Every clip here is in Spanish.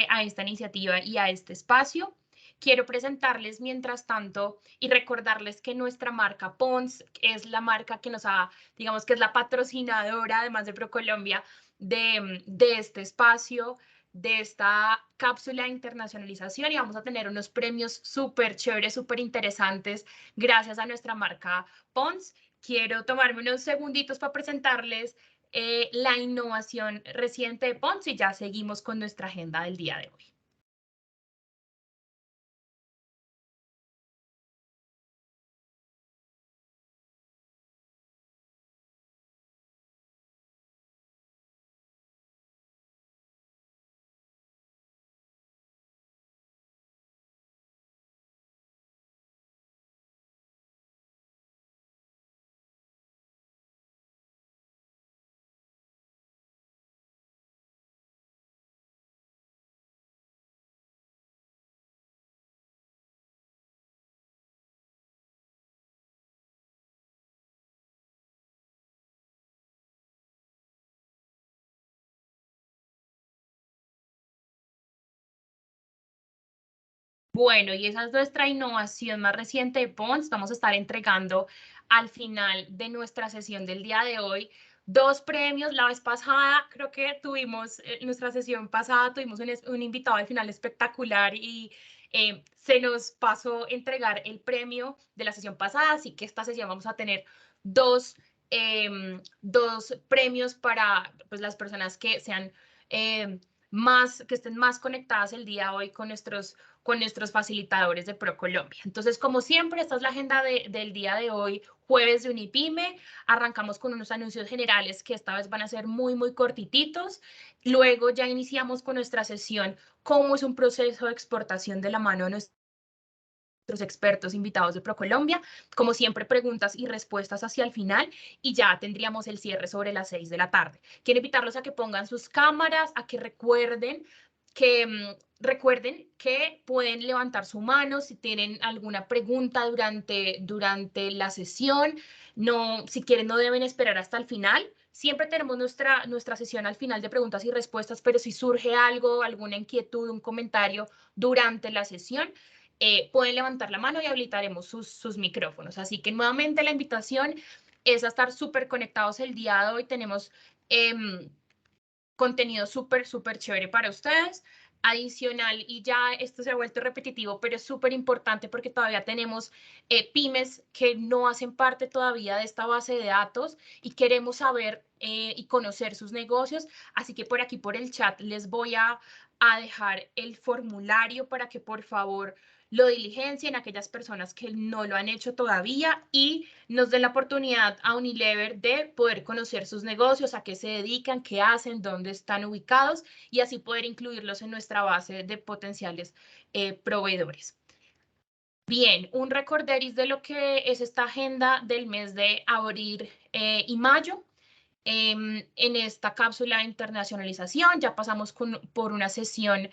a esta iniciativa y a este espacio. Quiero presentarles mientras tanto y recordarles que nuestra marca Pons es la marca que nos ha, digamos que es la patrocinadora, además de ProColombia, de este espacio, de esta cápsula de internacionalización, y vamos a tener unos premios súper chéveres, súper interesantes gracias a nuestra marca Pons. Quiero tomarme unos segunditos para presentarles la innovación reciente de Pons y ya seguimos con nuestra agenda del día de hoy. Bueno, y esa es nuestra innovación más reciente de Pons. Vamos a estar entregando al final de nuestra sesión del día de hoy 2 premios. La vez pasada, creo que tuvimos, en nuestra sesión pasada, tuvimos un invitado al final espectacular y se nos pasó entregar el premio de la sesión pasada, así que esta sesión vamos a tener 2 premios para pues, las personas que sean que estén más conectadas el día de hoy con nuestros facilitadores de ProColombia. Entonces, como siempre, esta es la agenda del día de hoy, jueves de Unipyme. Arrancamos con unos anuncios generales que esta vez van a ser muy, muy cortititos. Luego ya iniciamos con nuestra sesión, cómo es un proceso de exportación de la mano de nuestros expertos invitados de ProColombia. Como siempre, preguntas y respuestas hacia el final y ya tendríamos el cierre sobre las 6 de la tarde. Quiero invitarlos a que pongan sus cámaras, a que recuerden que pueden levantar su mano si tienen alguna pregunta durante la sesión. No, si quieren, no deben esperar hasta el final. Siempre tenemos nuestra sesión al final de preguntas y respuestas, pero si surge algo, alguna inquietud, un comentario durante la sesión, pueden levantar la mano y habilitaremos sus micrófonos. Así que nuevamente la invitación es a estar súper conectados el día de hoy. Tenemos contenido súper, súper chévere para ustedes. Adicional, y ya esto se ha vuelto repetitivo, pero es súper importante porque todavía tenemos pymes que no hacen parte todavía de esta base de datos y queremos saber y conocer sus negocios. Así que por aquí, por el chat, les voy a dejar el formulario para que por favor lo diligencien aquellas personas que no lo han hecho todavía y nos den la oportunidad a Unilever de poder conocer sus negocios, a qué se dedican, qué hacen, dónde están ubicados y así poder incluirlos en nuestra base de potenciales proveedores. Bien, un recorderis de lo que es esta agenda del mes de abril y mayo. En esta cápsula de internacionalización ya pasamos por una sesión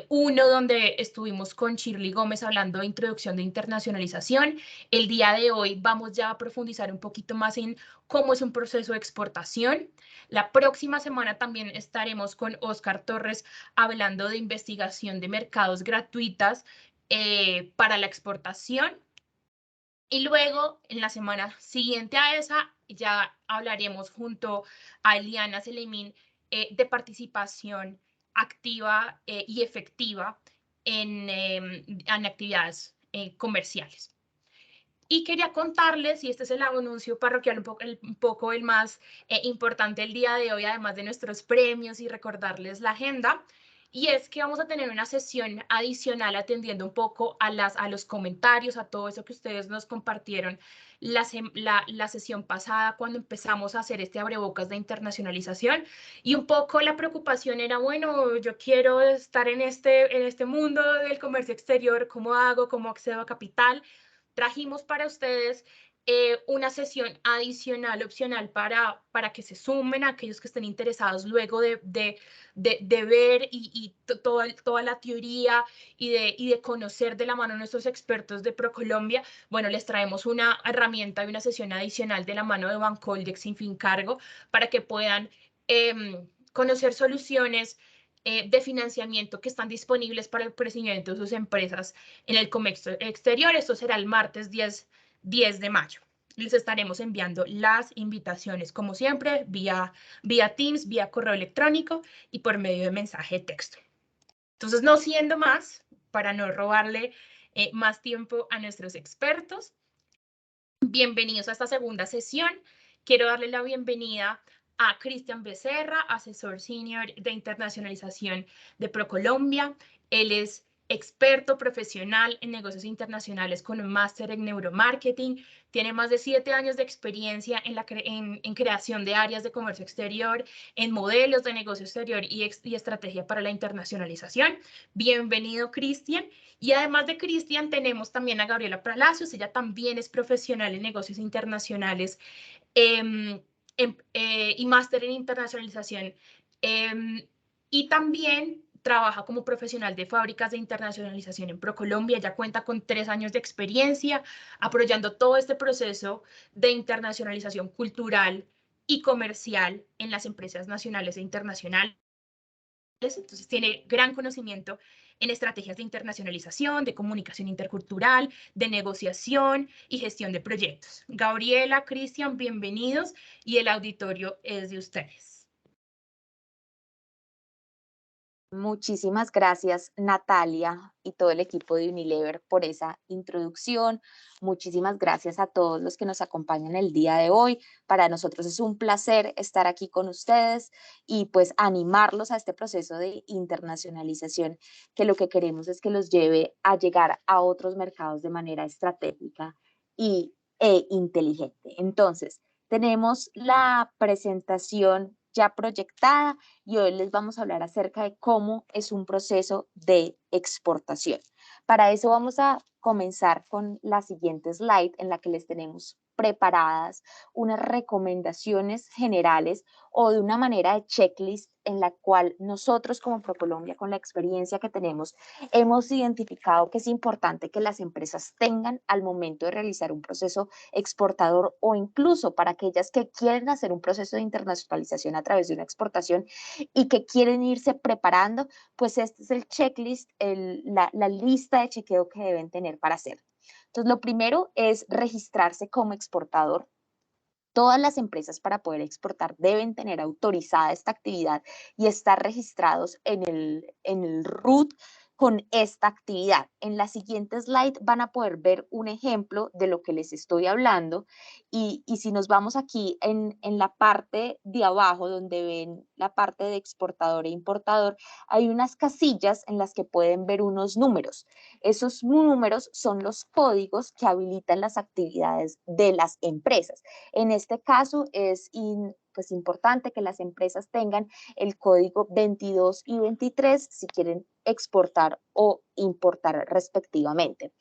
1 donde estuvimos con Shirley Gómez hablando de introducción de internacionalización. El día de hoy vamos ya a profundizar un poquito más en cómo es un proceso de exportación. La próxima semana también estaremos con Oscar Torres hablando de investigación de mercados gratuitas para la exportación. Y luego, en la semana siguiente a esa, ya hablaremos junto a Eliana Selemín de participación activa y efectiva en actividades comerciales. Y quería contarles, y este es el anuncio parroquial un poco el más importante el día de hoy, además de nuestros premios y recordarles la agenda, y es que vamos a tener una sesión adicional atendiendo un poco a los comentarios, a todo eso que ustedes nos compartieron la sesión pasada cuando empezamos a hacer este abrebocas de internacionalización. Y un poco la preocupación era, bueno, yo quiero estar en este mundo del comercio exterior, ¿cómo hago? ¿Cómo accedo a capital? Trajimos para ustedes una sesión adicional, opcional, para que se sumen a aquellos que estén interesados luego de ver y toda la teoría y de conocer de la mano a nuestros expertos de ProColombia. Bueno, les traemos una herramienta y una sesión adicional de la mano de Bancoldex sin fin cargo para que puedan conocer soluciones de financiamiento que están disponibles para el crecimiento de sus empresas en el comercio exterior. Esto será el martes 10 de mayo. Les estaremos enviando las invitaciones, como siempre, vía Teams, vía correo electrónico y por medio de mensaje de texto. Entonces, no siendo más, para no robarle más tiempo a nuestros expertos, bienvenidos a esta segunda sesión. Quiero darle la bienvenida a Cristian Becerra, asesor senior de internacionalización de ProColombia. Él es experto profesional en negocios internacionales con un máster en neuromarketing. Tiene más de 7 años de experiencia en creación de áreas de comercio exterior, en modelos de negocio exterior y estrategia para la internacionalización. Bienvenido, Cristian. Y además de Cristian, tenemos también a Gabriela Palacios. Ella también es profesional en negocios internacionales y máster en internacionalización. Y también trabaja como profesional de fábricas de internacionalización en ProColombia. Ya cuenta con 3 años de experiencia apoyando todo este proceso de internacionalización cultural y comercial en las empresas nacionales e internacionales. Entonces tiene gran conocimiento en estrategias de internacionalización, de comunicación intercultural, de negociación y gestión de proyectos. Gabriela, Cristian, bienvenidos y el auditorio es de ustedes. Muchísimas gracias, Natalia y todo el equipo de Unilever por esa introducción. Muchísimas gracias a todos los que nos acompañan el día de hoy. Para nosotros es un placer estar aquí con ustedes y pues animarlos a este proceso de internacionalización, que lo que queremos es que los lleve a llegar a otros mercados de manera estratégica e inteligente. Entonces, tenemos la presentación ya proyectada y hoy les vamos a hablar acerca de cómo es un proceso de exportación. Para eso vamos a comenzar con la siguiente slide en la que les tenemos preparadas unas recomendaciones generales o de una manera de checklist en la cual nosotros como ProColombia, con la experiencia que tenemos, hemos identificado que es importante que las empresas tengan al momento de realizar un proceso exportador o incluso para aquellas que quieren hacer un proceso de internacionalización a través de una exportación y que quieren irse preparando, pues este es el checklist, la lista de chequeo que deben tener para hacer. Entonces, lo primero es registrarse como exportador. Todas las empresas para poder exportar deben tener autorizada esta actividad y estar registrados en el RUT con esta actividad. En la siguiente slide van a poder ver un ejemplo de lo que les estoy hablando y si nos vamos aquí en la parte de abajo donde ven la parte de exportador e importador, hay unas casillas en las que pueden ver unos números. Esos números son los códigos que habilitan las actividades de las empresas. En este caso es pues importante que las empresas tengan el código 22 y 23 si quieren exportar o importar respectivamente.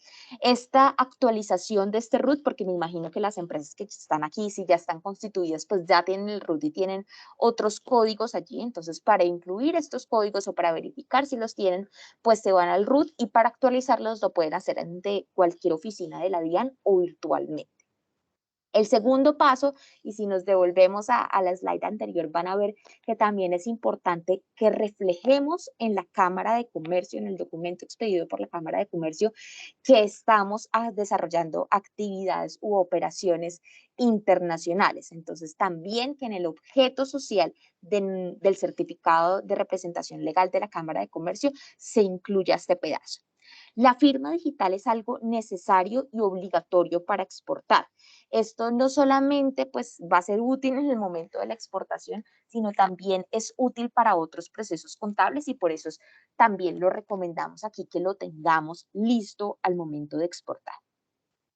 Esta actualización de este RUT, porque me imagino que las empresas que están aquí, si ya están constituidas, pues ya tienen el RUT y tienen otros códigos allí, entonces para incluir estos códigos o para verificar si los tienen, pues se van al RUT y para actualizarlos lo pueden hacer de cualquier oficina de la DIAN o virtualmente. El segundo paso, y si nos devolvemos a la slide anterior, van a ver que también es importante que reflejemos en la Cámara de Comercio, en el documento expedido por la Cámara de Comercio, que estamos desarrollando actividades u operaciones internacionales. Entonces, también que en el objeto social del certificado de representación legal de la Cámara de Comercio se incluya este pedazo. La firma digital es algo necesario y obligatorio para exportar. Esto no solamente pues, va a ser útil en el momento de la exportación, sino también es útil para otros procesos contables y por eso también lo recomendamos aquí que lo tengamos listo al momento de exportar.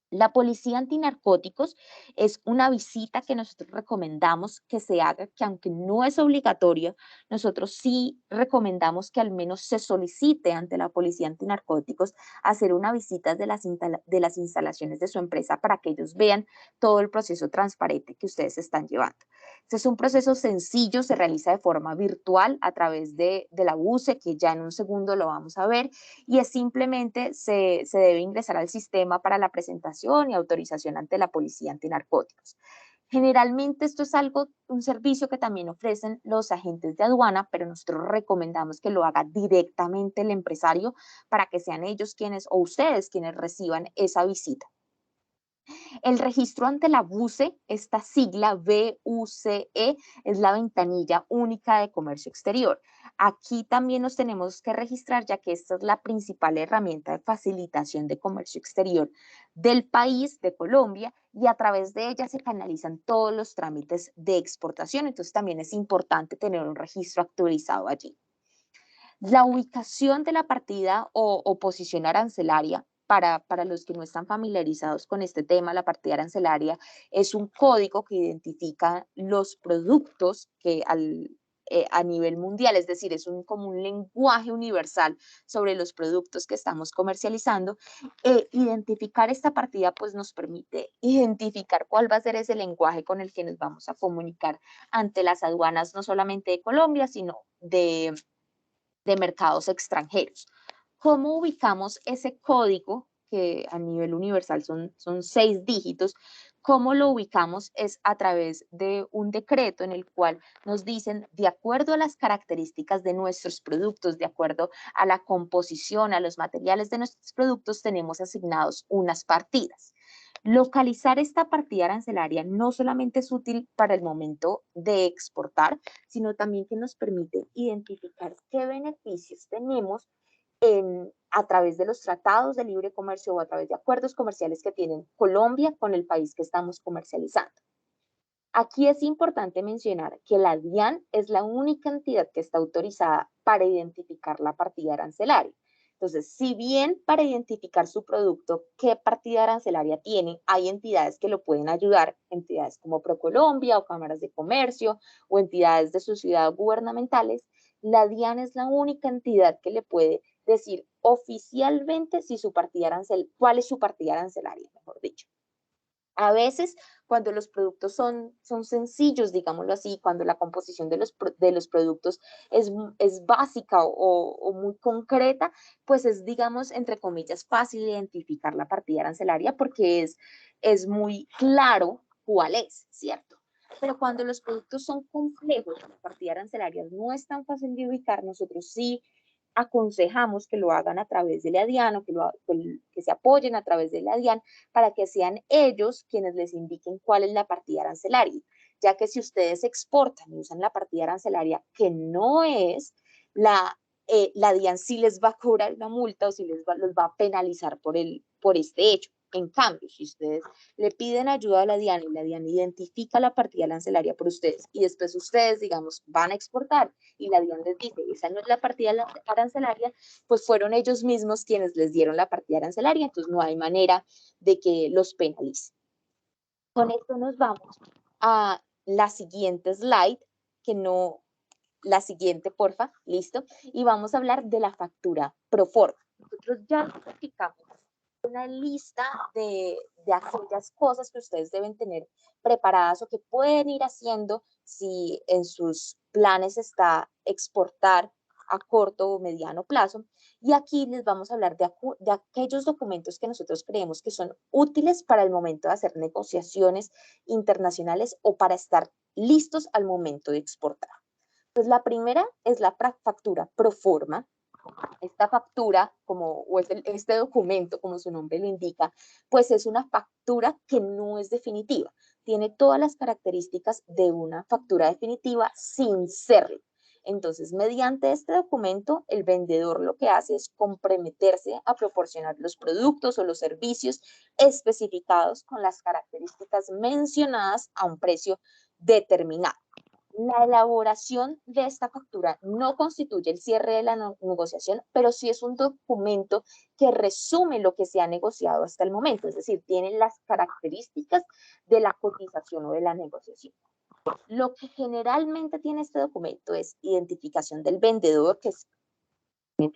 La policía antinarcóticos es una visita que nosotros recomendamos que se haga, que aunque no es obligatoria, nosotros sí recomendamos que al menos se solicite ante la policía antinarcóticos hacer una visita de las instalaciones de su empresa para que ellos vean todo el proceso transparente que ustedes están llevando. Este es un proceso sencillo, se realiza de forma virtual a través de la UCE, que ya en un segundo lo vamos a ver, y es simplemente se debe ingresar al sistema para la presentación y autorización ante la policía antinarcóticos. Generalmente esto es un servicio que también ofrecen los agentes de aduana, pero nosotros recomendamos que lo haga directamente el empresario para que sean ellos quienes o ustedes quienes reciban esa visita. El registro ante la BUCE, esta sigla BUCE, es la ventanilla única de comercio exterior. Aquí también nos tenemos que registrar, ya que esta es la principal herramienta de facilitación de comercio exterior del país, de Colombia, y a través de ella se canalizan todos los trámites de exportación. Entonces también es importante tener un registro actualizado allí. La ubicación de la partida o posición arancelaria, para los que no están familiarizados con este tema, la partida arancelaria es un código que identifica los productos que a nivel mundial, es decir, es como un lenguaje universal sobre los productos que estamos comercializando. Identificar esta partida pues nos permite identificar cuál va a ser ese lenguaje con el que nos vamos a comunicar ante las aduanas, no solamente de Colombia, sino de mercados extranjeros. ¿Cómo ubicamos ese código que a nivel universal son 6 dígitos? ¿Cómo lo ubicamos? Es a través de un decreto en el cual nos dicen, de acuerdo a las características de nuestros productos, de acuerdo a la composición, a los materiales de nuestros productos, tenemos asignados unas partidas. Localizar esta partida arancelaria no solamente es útil para el momento de exportar, sino también que nos permite identificar qué beneficios tenemos a través de los tratados de libre comercio o a través de acuerdos comerciales que tienen Colombia con el país que estamos comercializando. Aquí es importante mencionar que la DIAN es la única entidad que está autorizada para identificar la partida arancelaria. Entonces, si bien para identificar su producto, qué partida arancelaria tiene, hay entidades que lo pueden ayudar, entidades como ProColombia o cámaras de comercio o entidades de sociedad gubernamentales, la DIAN es la única entidad que le puede decir oficialmente si su partida cuál es su partida arancelaria, mejor dicho. A veces, cuando los productos son sencillos, digámoslo así, cuando la composición de los productos es básica o muy concreta, pues es, digamos, entre comillas, fácil identificar la partida arancelaria porque es muy claro cuál es, ¿cierto? Pero cuando los productos son complejos, la partida arancelaria no es tan fácil de ubicar, nosotros sí aconsejamos que lo hagan a través de la DIAN o que se apoyen a través de la DIAN para que sean ellos quienes les indiquen cuál es la partida arancelaria, ya que si ustedes exportan y usan la partida arancelaria que no es, la DIAN sí les va a cobrar una multa o sí los va a penalizar por este hecho. En cambio, si ustedes le piden ayuda a la DIAN y la DIAN identifica la partida arancelaria por ustedes y después ustedes, digamos, van a exportar y la DIAN les dice, esa no es la partida arancelaria, pues fueron ellos mismos quienes les dieron la partida arancelaria, entonces no hay manera de que los penalicen. Con esto nos vamos a la siguiente slide, que no, la siguiente, porfa, listo, y vamos a hablar de la factura Proforma. Nosotros ya explicamos una lista de aquellas cosas que ustedes deben tener preparadas o que pueden ir haciendo si en sus planes está exportar a corto o mediano plazo. Y aquí les vamos a hablar de aquellos documentos que nosotros creemos que son útiles para el momento de hacer negociaciones internacionales o para estar listos al momento de exportar. Pues la primera es la factura Proforma. Esta factura, o este documento, como su nombre lo indica, pues es una factura que no es definitiva. Tiene todas las características de una factura definitiva sin serlo. Entonces, mediante este documento, el vendedor lo que hace es comprometerse a proporcionar los productos o los servicios especificados con las características mencionadas a un precio determinado. La elaboración de esta factura no constituye el cierre de la negociación, pero sí es un documento que resume lo que se ha negociado hasta el momento, es decir, tiene las características de la cotización o de la negociación. Lo que generalmente tiene este documento es identificación del vendedor, que es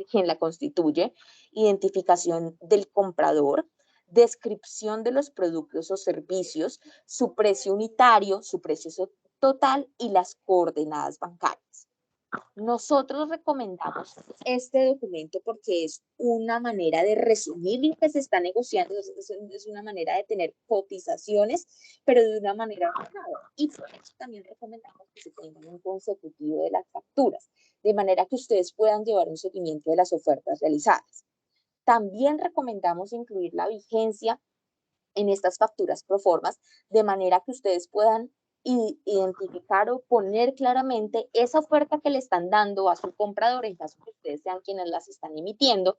quien la constituye, identificación del comprador, descripción de los productos o servicios, su precio unitario, su precio total y las coordenadas bancarias. Nosotros recomendamos este documento porque es una manera de resumir lo que se está negociando, es una manera de tener cotizaciones, pero de una manera ordenada. Y por eso también recomendamos que se tengan un consecutivo de las facturas, de manera que ustedes puedan llevar un seguimiento de las ofertas realizadas. También recomendamos incluir la vigencia en estas facturas pro formas, de manera que ustedes puedan identificar o poner claramente esa oferta que le están dando a su comprador, en caso que ustedes sean quienes las están emitiendo,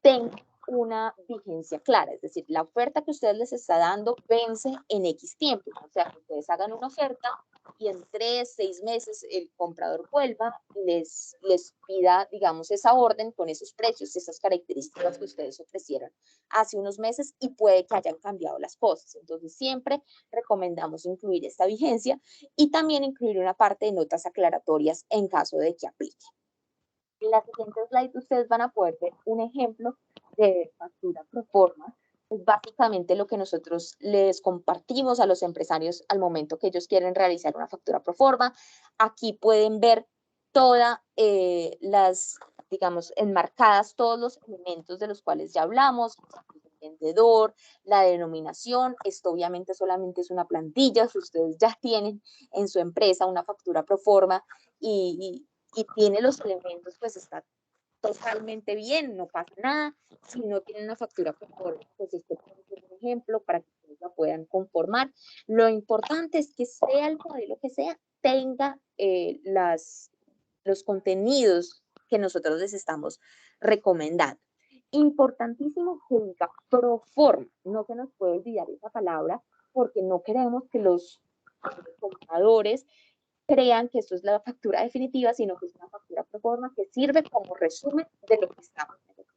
tenga una vigencia clara, es decir, la oferta que ustedes les está dando vence en X tiempo, o sea, que ustedes hagan una oferta y en 3, 6 meses el comprador vuelva y les pida, digamos, esa orden con esos precios, esas características que ustedes ofrecieron hace unos meses y puede que hayan cambiado las cosas. Entonces, siempre recomendamos incluir esta vigencia y también incluir una parte de notas aclaratorias en caso de que aplique. En la siguiente slide ustedes van a poder ver un ejemplo de factura pro forma. Es básicamente lo que nosotros les compartimos a los empresarios al momento que ellos quieren realizar una factura pro forma. Aquí pueden ver todas las, digamos, enmarcadas todos los elementos de los cuales ya hablamos, el vendedor, la denominación. Esto obviamente solamente es una plantilla. Si ustedes ya tienen en su empresa una factura pro forma y tiene los elementos, pues está totalmente bien, no pasa nada. Si no tienen una factura por favor, pues este puede ser un ejemplo para que ustedes la puedan conformar. Lo importante es que sea el modelo que sea, tenga los contenidos que nosotros les estamos recomendando. Importantísimo que diga pro forma, no se nos puede olvidar esa palabra porque no queremos que los compradores crean que esto es la factura definitiva, sino que es una factura pro forma que sirve como resumen de lo que estamos negociando.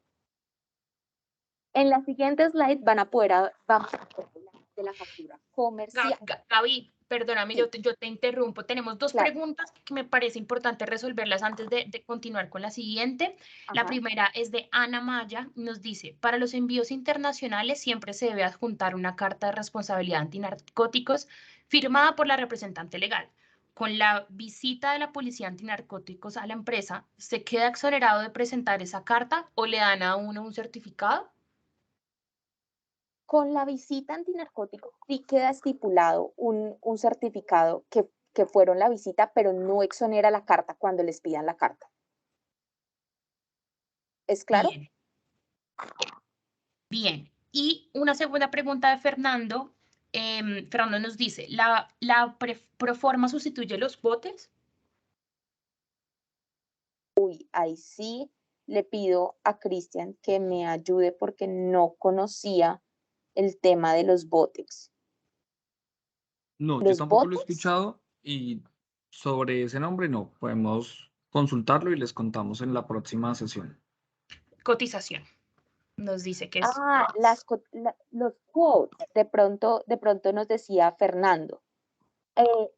En la siguiente slide van a poder vamos a hablar de la factura comercial. Gaby, perdóname, Sí, yo te interrumpo. Tenemos dos claro. preguntas que me parece importante resolverlas antes de continuar con la siguiente. La Ajá. primera es de Ana Maya, nos dice, para los envíos internacionales siempre se debe adjuntar una carta de responsabilidad antinarcóticos firmada por la representante legal. Con la visita de la policía antinarcóticos a la empresa, ¿se queda exonerado de presentar esa carta o le dan a uno un certificado? Con la visita antinarcóticos sí queda estipulado un certificado que fueron la visita, pero no exonera la carta cuando les pidan la carta. ¿Es claro? Bien. Bien, y una segunda pregunta de Fernando. Fernando nos dice, ¿la proforma sustituye los botes? Uy, ahí sí le pido a Cristian que me ayude porque no conocía el tema de los botex. No, yo ¿Los tampoco lo he botex? escuchado y sobre ese nombre no, podemos consultarlo y les contamos en la próxima sesión. Cotización. Nos dice que es Ah, los quotes, de pronto nos decía Fernando. Eh,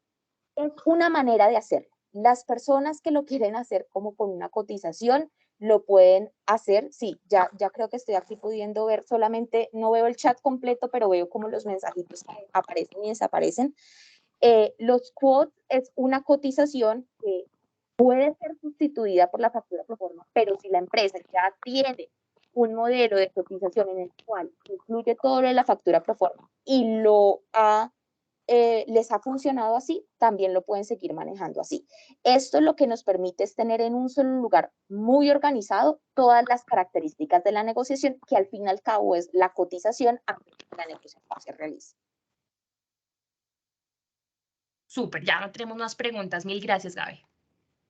es una manera de hacerlo. Las personas que lo quieren hacer como con una cotización, lo pueden hacer. Sí, ya creo que estoy aquí pudiendo ver, solamente no veo el chat completo, pero veo como los mensajitos que aparecen y desaparecen. Los quotes es una cotización que puede ser sustituida por la factura pro forma, pero si la empresa ya tiene un modelo de cotización en el cual incluye todo lo de la factura pro forma y les ha funcionado así, también lo pueden seguir manejando así. Esto lo que nos permite es tener en un solo lugar muy organizado todas las características de la negociación, que al fin y al cabo es la cotización antes de que la negociación se realice. súper, ya no tenemos más preguntas. Mil gracias, Gaby.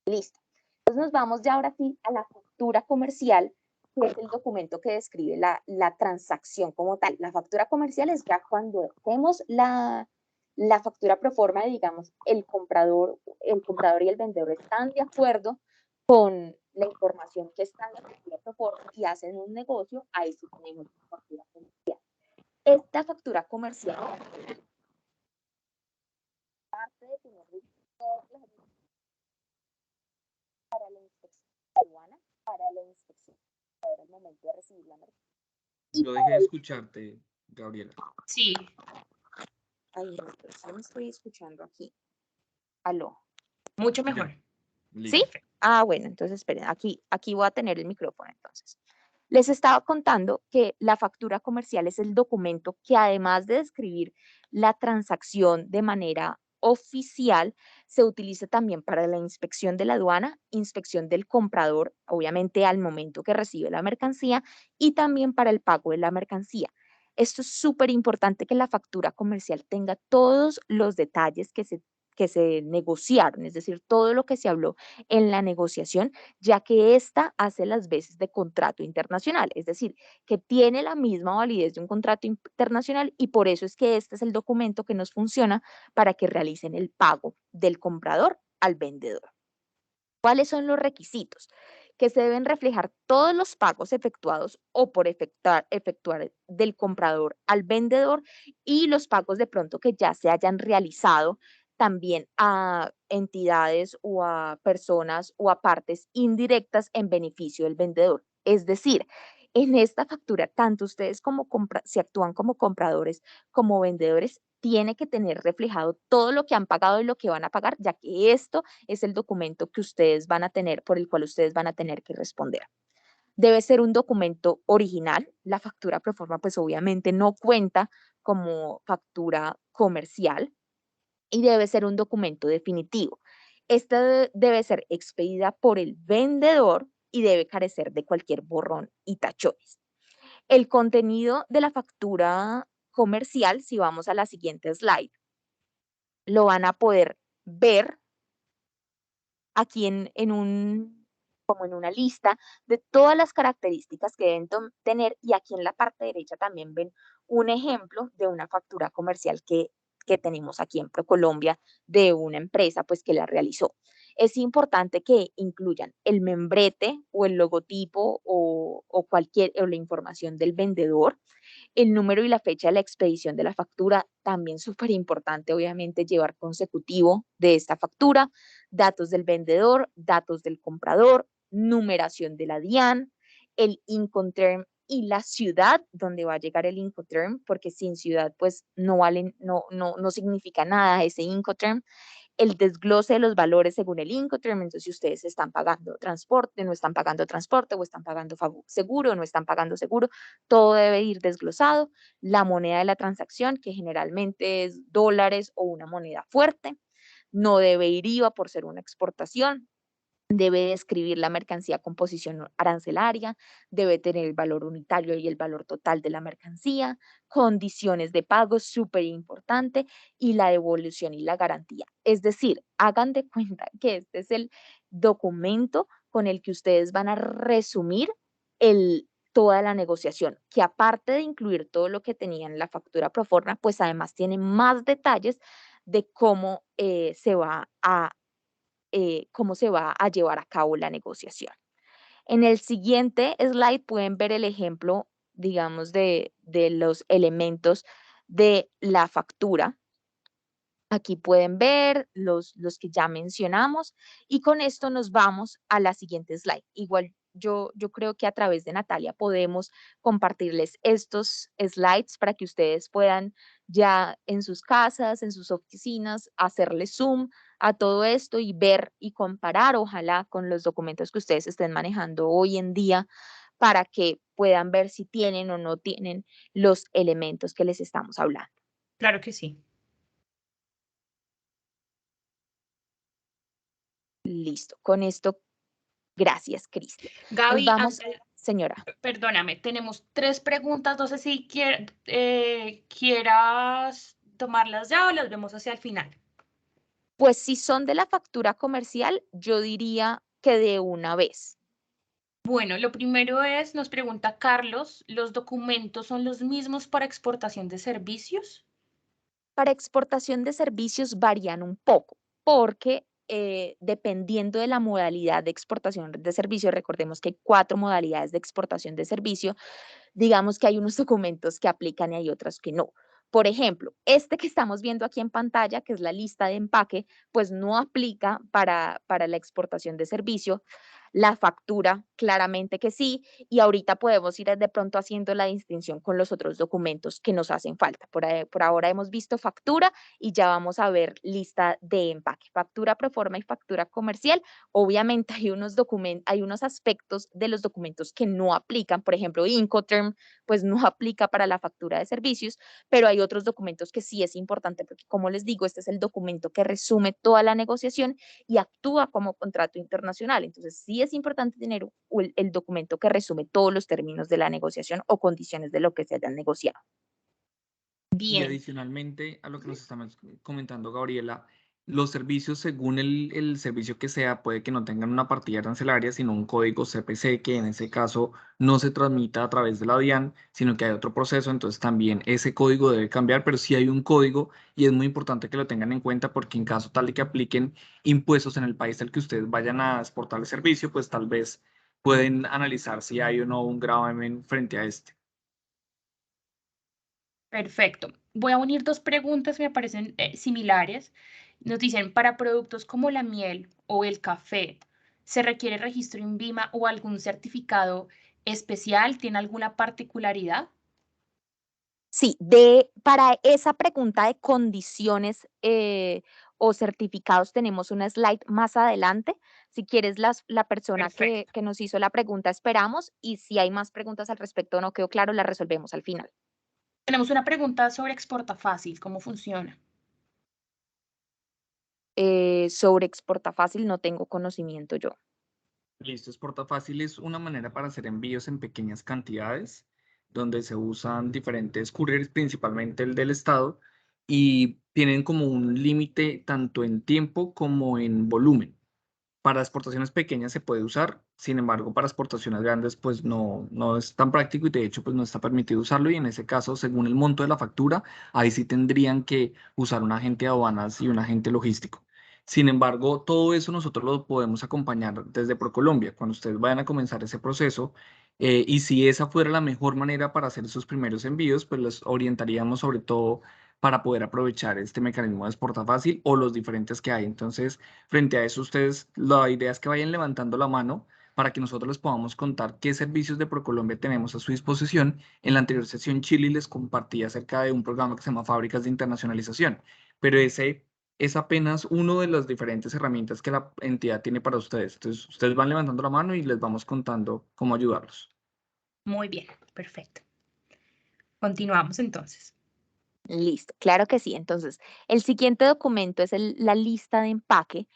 Listo. Entonces nos vamos ya ahora sí a la factura comercial, que es el documento que describe la transacción como tal. La factura comercial es ya cuando hacemos la factura pro forma, digamos, el comprador y el vendedor están de acuerdo con la información que está en la factura pro forma y hacen un negocio, ahí sí tenemos la factura comercial. Esta factura comercial, parte de tener todas las para la inspección aduana, para la inspección ahora el momento de recibir la mercancía. Yo dejé de escucharte, Gabriela. Sí, Ay, no, pero sí me estoy escuchando aquí. Aló. mucho Ya. mejor. ¿Sí? Listo. Ah, bueno, entonces esperen, aquí voy a tener el micrófono entonces. Les estaba contando que la factura comercial es el documento que además de describir la transacción de manera oficial, se utiliza también para la inspección de la aduana, inspección del comprador, obviamente al momento que recibe la mercancía, y también para el pago de la mercancía. Esto es súper importante que la factura comercial tenga todos los detalles que se negociaron, es decir, todo lo que se habló en la negociación, ya que ésta hace las veces de contrato internacional, es decir, que tiene la misma validez de un contrato internacional y por eso es que este es el documento que nos funciona para que realicen el pago del comprador al vendedor. ¿Cuáles son los requisitos? Que se deben reflejar todos los pagos efectuados o por efectuar del comprador al vendedor y los pagos de pronto que ya se hayan realizado también a entidades o a personas o a partes indirectas en beneficio del vendedor. Es decir, en esta factura, tanto ustedes como si actúan como compradores como vendedores, tiene que tener reflejado todo lo que han pagado y lo que van a pagar, ya que esto es el documento que ustedes van a tener, por el cual ustedes van a tener que responder. Debe ser un documento original. La factura pro forma, pues obviamente no cuenta como factura comercial y debe ser un documento definitivo. Esta debe ser expedida por el vendedor y debe carecer de cualquier borrón y tachones. El contenido de la factura comercial, si vamos a la siguiente slide, lo van a poder ver aquí como en una lista de todas las características que deben tener y aquí en la parte derecha también ven un ejemplo de una factura comercial que tenemos aquí en ProColombia de una empresa pues que la realizó. Es importante que incluyan el membrete o el logotipo o la información del vendedor, el número y la fecha de la expedición de la factura, también súper importante, obviamente, llevar consecutivo de esta factura, datos del vendedor, datos del comprador, numeración de la DIAN, el Incoterm y la ciudad donde va a llegar el Incoterm, porque sin ciudad pues no significa nada ese Incoterm, el desglose de los valores según el Incoterm, entonces si ustedes están pagando transporte, no están pagando transporte, o están pagando seguro, no están pagando seguro, todo debe ir desglosado, la moneda de la transacción, que generalmente es dólares o una moneda fuerte, no debe ir IVA por ser una exportación, debe describir la mercancía con posición arancelaria, debe tener el valor unitario y el valor total de la mercancía, condiciones de pago, súper importante, y la devolución y la garantía. Es decir, hagan de cuenta que este es el documento con el que ustedes van a resumir toda la negociación, que aparte de incluir todo lo que tenían en la factura pro forma, pues además tiene más detalles de cómo se va a llevar a cabo la negociación. En el siguiente slide pueden ver el ejemplo, digamos, de los elementos de la factura. Aquí pueden ver los que ya mencionamos y con esto nos vamos a la siguiente slide. Igual yo creo que a través de Natalia podemos compartirles estos slides para que ustedes puedan ya en sus casas, en sus oficinas, hacerle zoom a todo esto y ver y comparar, ojalá, con los documentos que ustedes estén manejando hoy en día para que puedan ver si tienen o no tienen los elementos que les estamos hablando. Claro que sí. Listo. Con esto, gracias, Cristian. Nos Gaby, vamos, señora. perdóname, tenemos 3 preguntas. No sé si quieras tomarlas ya o las vemos hacia el final. Pues si son de la factura comercial, yo diría que de una vez. Bueno, lo primero es, nos pregunta Carlos, ¿los documentos son los mismos para exportación de servicios? Para exportación de servicios varían un poco, porque dependiendo de la modalidad de exportación de servicio, recordemos que hay 4 modalidades de exportación de servicio, digamos que hay unos documentos que aplican y hay otros que no. Por ejemplo, este que estamos viendo aquí en pantalla, que es la lista de empaque, pues no aplica para la exportación de servicio. La factura, claramente que sí, y ahorita podemos ir de pronto haciendo la distinción con los otros documentos que nos hacen falta. Por ahora hemos visto factura y ya vamos a ver lista de empaque. Factura proforma y factura comercial. Obviamente hay unos aspectos de los documentos que no aplican, por ejemplo, Incoterm, pues no aplica para la factura de servicios, pero hay otros documentos que sí es importante porque, como les digo, este es el documento que resume toda la negociación y actúa como contrato internacional. Entonces, sí es importante tener el documento que resume todos los términos de la negociación o condiciones de lo que se hayan negociado. Y Bien. adicionalmente a lo que nos estamos comentando, Gabriela, los servicios, según el servicio que sea, puede que no tengan una partida arancelaria, sino un código CPC, que en ese caso no se transmita a través de la DIAN, sino que hay otro proceso. Entonces también ese código debe cambiar, pero sí hay un código y es muy importante que lo tengan en cuenta porque en caso tal de que apliquen impuestos en el país al que ustedes vayan a exportar el servicio, pues tal vez pueden analizar si hay o no un gravamen frente a este. Perfecto. Voy a unir dos preguntas, me parecen similares. Nos dicen, para productos como la miel o el café, ¿se requiere registro INVIMA o algún certificado especial? ¿Tiene alguna particularidad? Sí, para esa pregunta de condiciones o certificados tenemos una slide más adelante. Si quieres, la persona Perfecto. que nos hizo la pregunta esperamos y si hay más preguntas al respecto o no quedó claro, la resolvemos al final. Tenemos una pregunta sobre Exporta Fácil, ¿cómo funciona? Sobre exporta fácil no tengo conocimiento yo. Listo, Exporta Fácil es una manera para hacer envíos en pequeñas cantidades, donde se usan diferentes couriers, principalmente el del estado, y tienen como un límite tanto en tiempo como en volumen. Para exportaciones pequeñas se puede usar, sin embargo, para exportaciones grandes, pues no es tan práctico y de hecho, pues no está permitido usarlo. Y en ese caso, según el monto de la factura, ahí sí tendrían que usar un agente de aduanas y un agente logístico. Sin embargo, todo eso nosotros lo podemos acompañar desde ProColombia, cuando ustedes vayan a comenzar ese proceso. Y si esa fuera la mejor manera para hacer sus primeros envíos, pues los orientaríamos sobre todo para poder aprovechar este mecanismo de exporta fácil o los diferentes que hay. Entonces, frente a eso, ustedes, la idea es que vayan levantando la mano para que nosotros les podamos contar qué servicios de ProColombia tenemos a su disposición. En la anterior sesión, Chile les compartía acerca de un programa que se llama Fábricas de Internacionalización, pero ese es apenas una de las diferentes herramientas que la entidad tiene para ustedes. Entonces, ustedes van levantando la mano y les vamos contando cómo ayudarlos. Muy bien, perfecto. Continuamos entonces. Listo, claro que sí. Entonces, el siguiente documento es la lista de empaque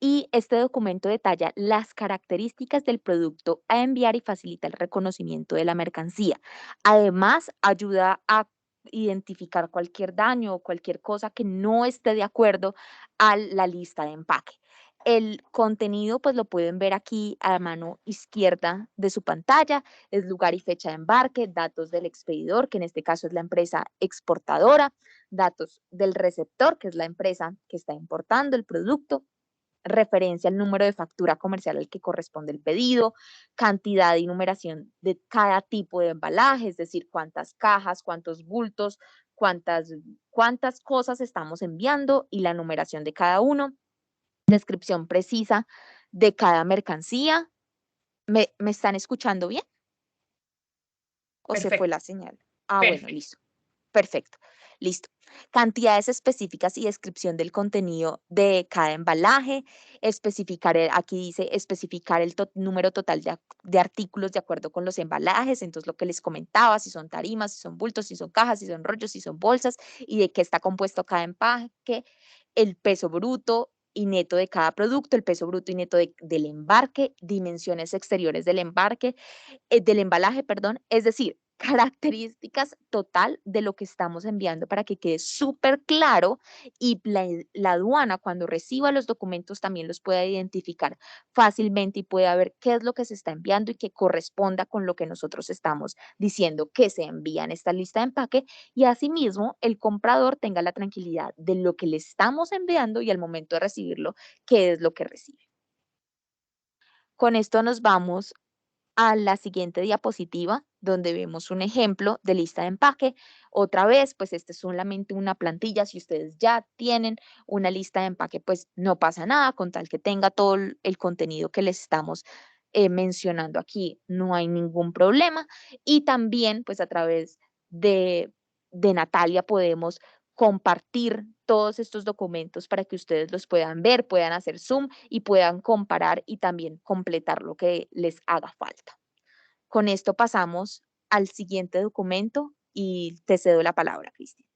y este documento detalla las características del producto a enviar y facilita el reconocimiento de la mercancía. Además, ayuda a identificar cualquier daño o cualquier cosa que no esté de acuerdo a la lista de empaque. El contenido, pues lo pueden ver aquí a mano izquierda de su pantalla, es lugar y fecha de embarque, datos del expedidor, que en este caso es la empresa exportadora, datos del receptor, que es la empresa que está importando el producto, referencia al número de factura comercial al que corresponde el pedido, cantidad y numeración de cada tipo de embalaje, es decir, cuántas cajas, cuántos bultos, cuántas cosas estamos enviando y la numeración de cada uno, descripción precisa de cada mercancía. ¿Me están escuchando bien? ¿O se fue Perfecto, la señal? Ah, bueno, perfecto. listo. Perfecto. Listo. Cantidades específicas y descripción del contenido de cada embalaje, especificar, aquí dice especificar el número total de artículos de acuerdo con los embalajes, entonces lo que les comentaba, si son tarimas, si son bultos, si son cajas, si son rollos, si son bolsas y de qué está compuesto cada empaque, el peso bruto y neto de cada producto, el peso bruto y neto del embarque, dimensiones exteriores del embalaje, perdón, es decir, características total de lo que estamos enviando para que quede súper claro y la aduana cuando reciba los documentos también los pueda identificar fácilmente y pueda ver qué es lo que se está enviando y que corresponda con lo que nosotros estamos diciendo que se envía en esta lista de empaque y asimismo el comprador tenga la tranquilidad de lo que le estamos enviando y al momento de recibirlo, qué es lo que recibe. Con esto nos vamos a la siguiente diapositiva, donde vemos un ejemplo de lista de empaque. Otra vez, pues este es solamente una plantilla. Si ustedes ya tienen una lista de empaque, pues no pasa nada, con tal que tenga todo el contenido que les estamos mencionando aquí, no hay ningún problema. Y también, pues a través de Natalia podemos compartir todos estos documentos para que ustedes los puedan ver, puedan hacer zoom y puedan comparar y también completar lo que les haga falta. Con esto pasamos al siguiente documento y te cedo la palabra, Cristian.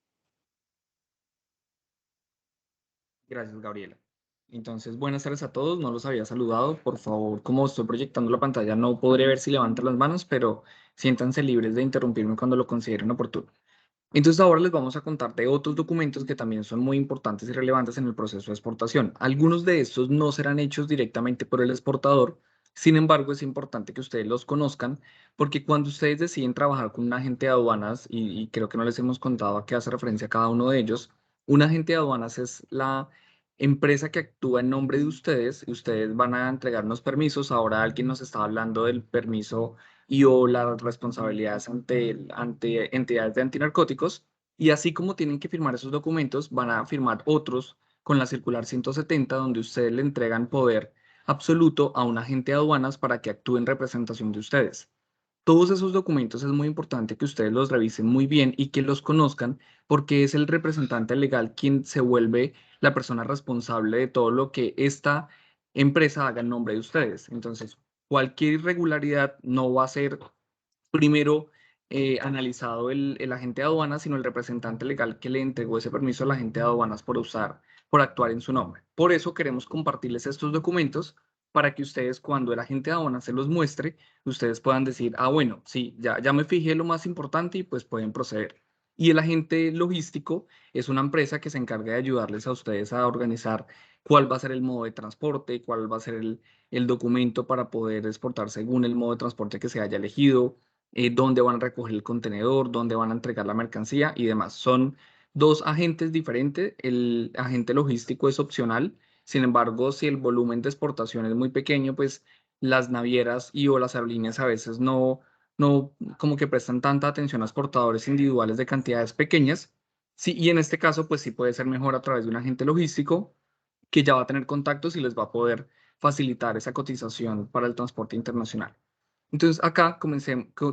Gracias, Gabriela. Entonces, buenas tardes a todos. No los había saludado. Por favor, como estoy proyectando la pantalla, no podré ver si levantan las manos, pero siéntanse libres de interrumpirme cuando lo consideren oportuno. Entonces, ahora les vamos a contar de otros documentos que también son muy importantes y relevantes en el proceso de exportación. Algunos de estos no serán hechos directamente por el exportador. Sin embargo, es importante que ustedes los conozcan porque cuando ustedes deciden trabajar con un agente de aduanas, y creo que no les hemos contado a qué hace referencia a cada uno de ellos, un agente de aduanas es la empresa que actúa en nombre de ustedes y ustedes van a entregarnos permisos. Ahora alguien nos está hablando del permiso y o las responsabilidades ante entidades de antinarcóticos. Y así como tienen que firmar esos documentos, van a firmar otros con la circular 170, donde ustedes le entregan poder absoluto a un agente de aduanas para que actúe en representación de ustedes. Todos esos documentos es muy importante que ustedes los revisen muy bien y que los conozcan porque es el representante legal quien se vuelve la persona responsable de todo lo que esta empresa haga en nombre de ustedes. Entonces, cualquier irregularidad no va a ser primero analizado el agente de aduanas, sino el representante legal que le entregó ese permiso al agente de aduanas por actuar en su nombre. Por eso queremos compartirles estos documentos para que ustedes, cuando el agente de aduanas se los muestre, ustedes puedan decir, ah, bueno, sí, ya me fijé lo más importante y pues pueden proceder. Y el agente logístico es una empresa que se encarga de ayudarles a ustedes a organizar cuál va a ser el modo de transporte, cuál va a ser el documento para poder exportar según el modo de transporte que se haya elegido, dónde van a recoger el contenedor, dónde van a entregar la mercancía y demás. Son dos agentes diferentes. El agente logístico es opcional. Sin embargo, si el volumen de exportación es muy pequeño, pues las navieras y o las aerolíneas a veces no como que prestan tanta atención a exportadores individuales de cantidades pequeñas. Sí, y en este caso, pues sí puede ser mejor a través de un agente logístico que ya va a tener contactos y les va a poder facilitar esa cotización para el transporte internacional. Entonces, acá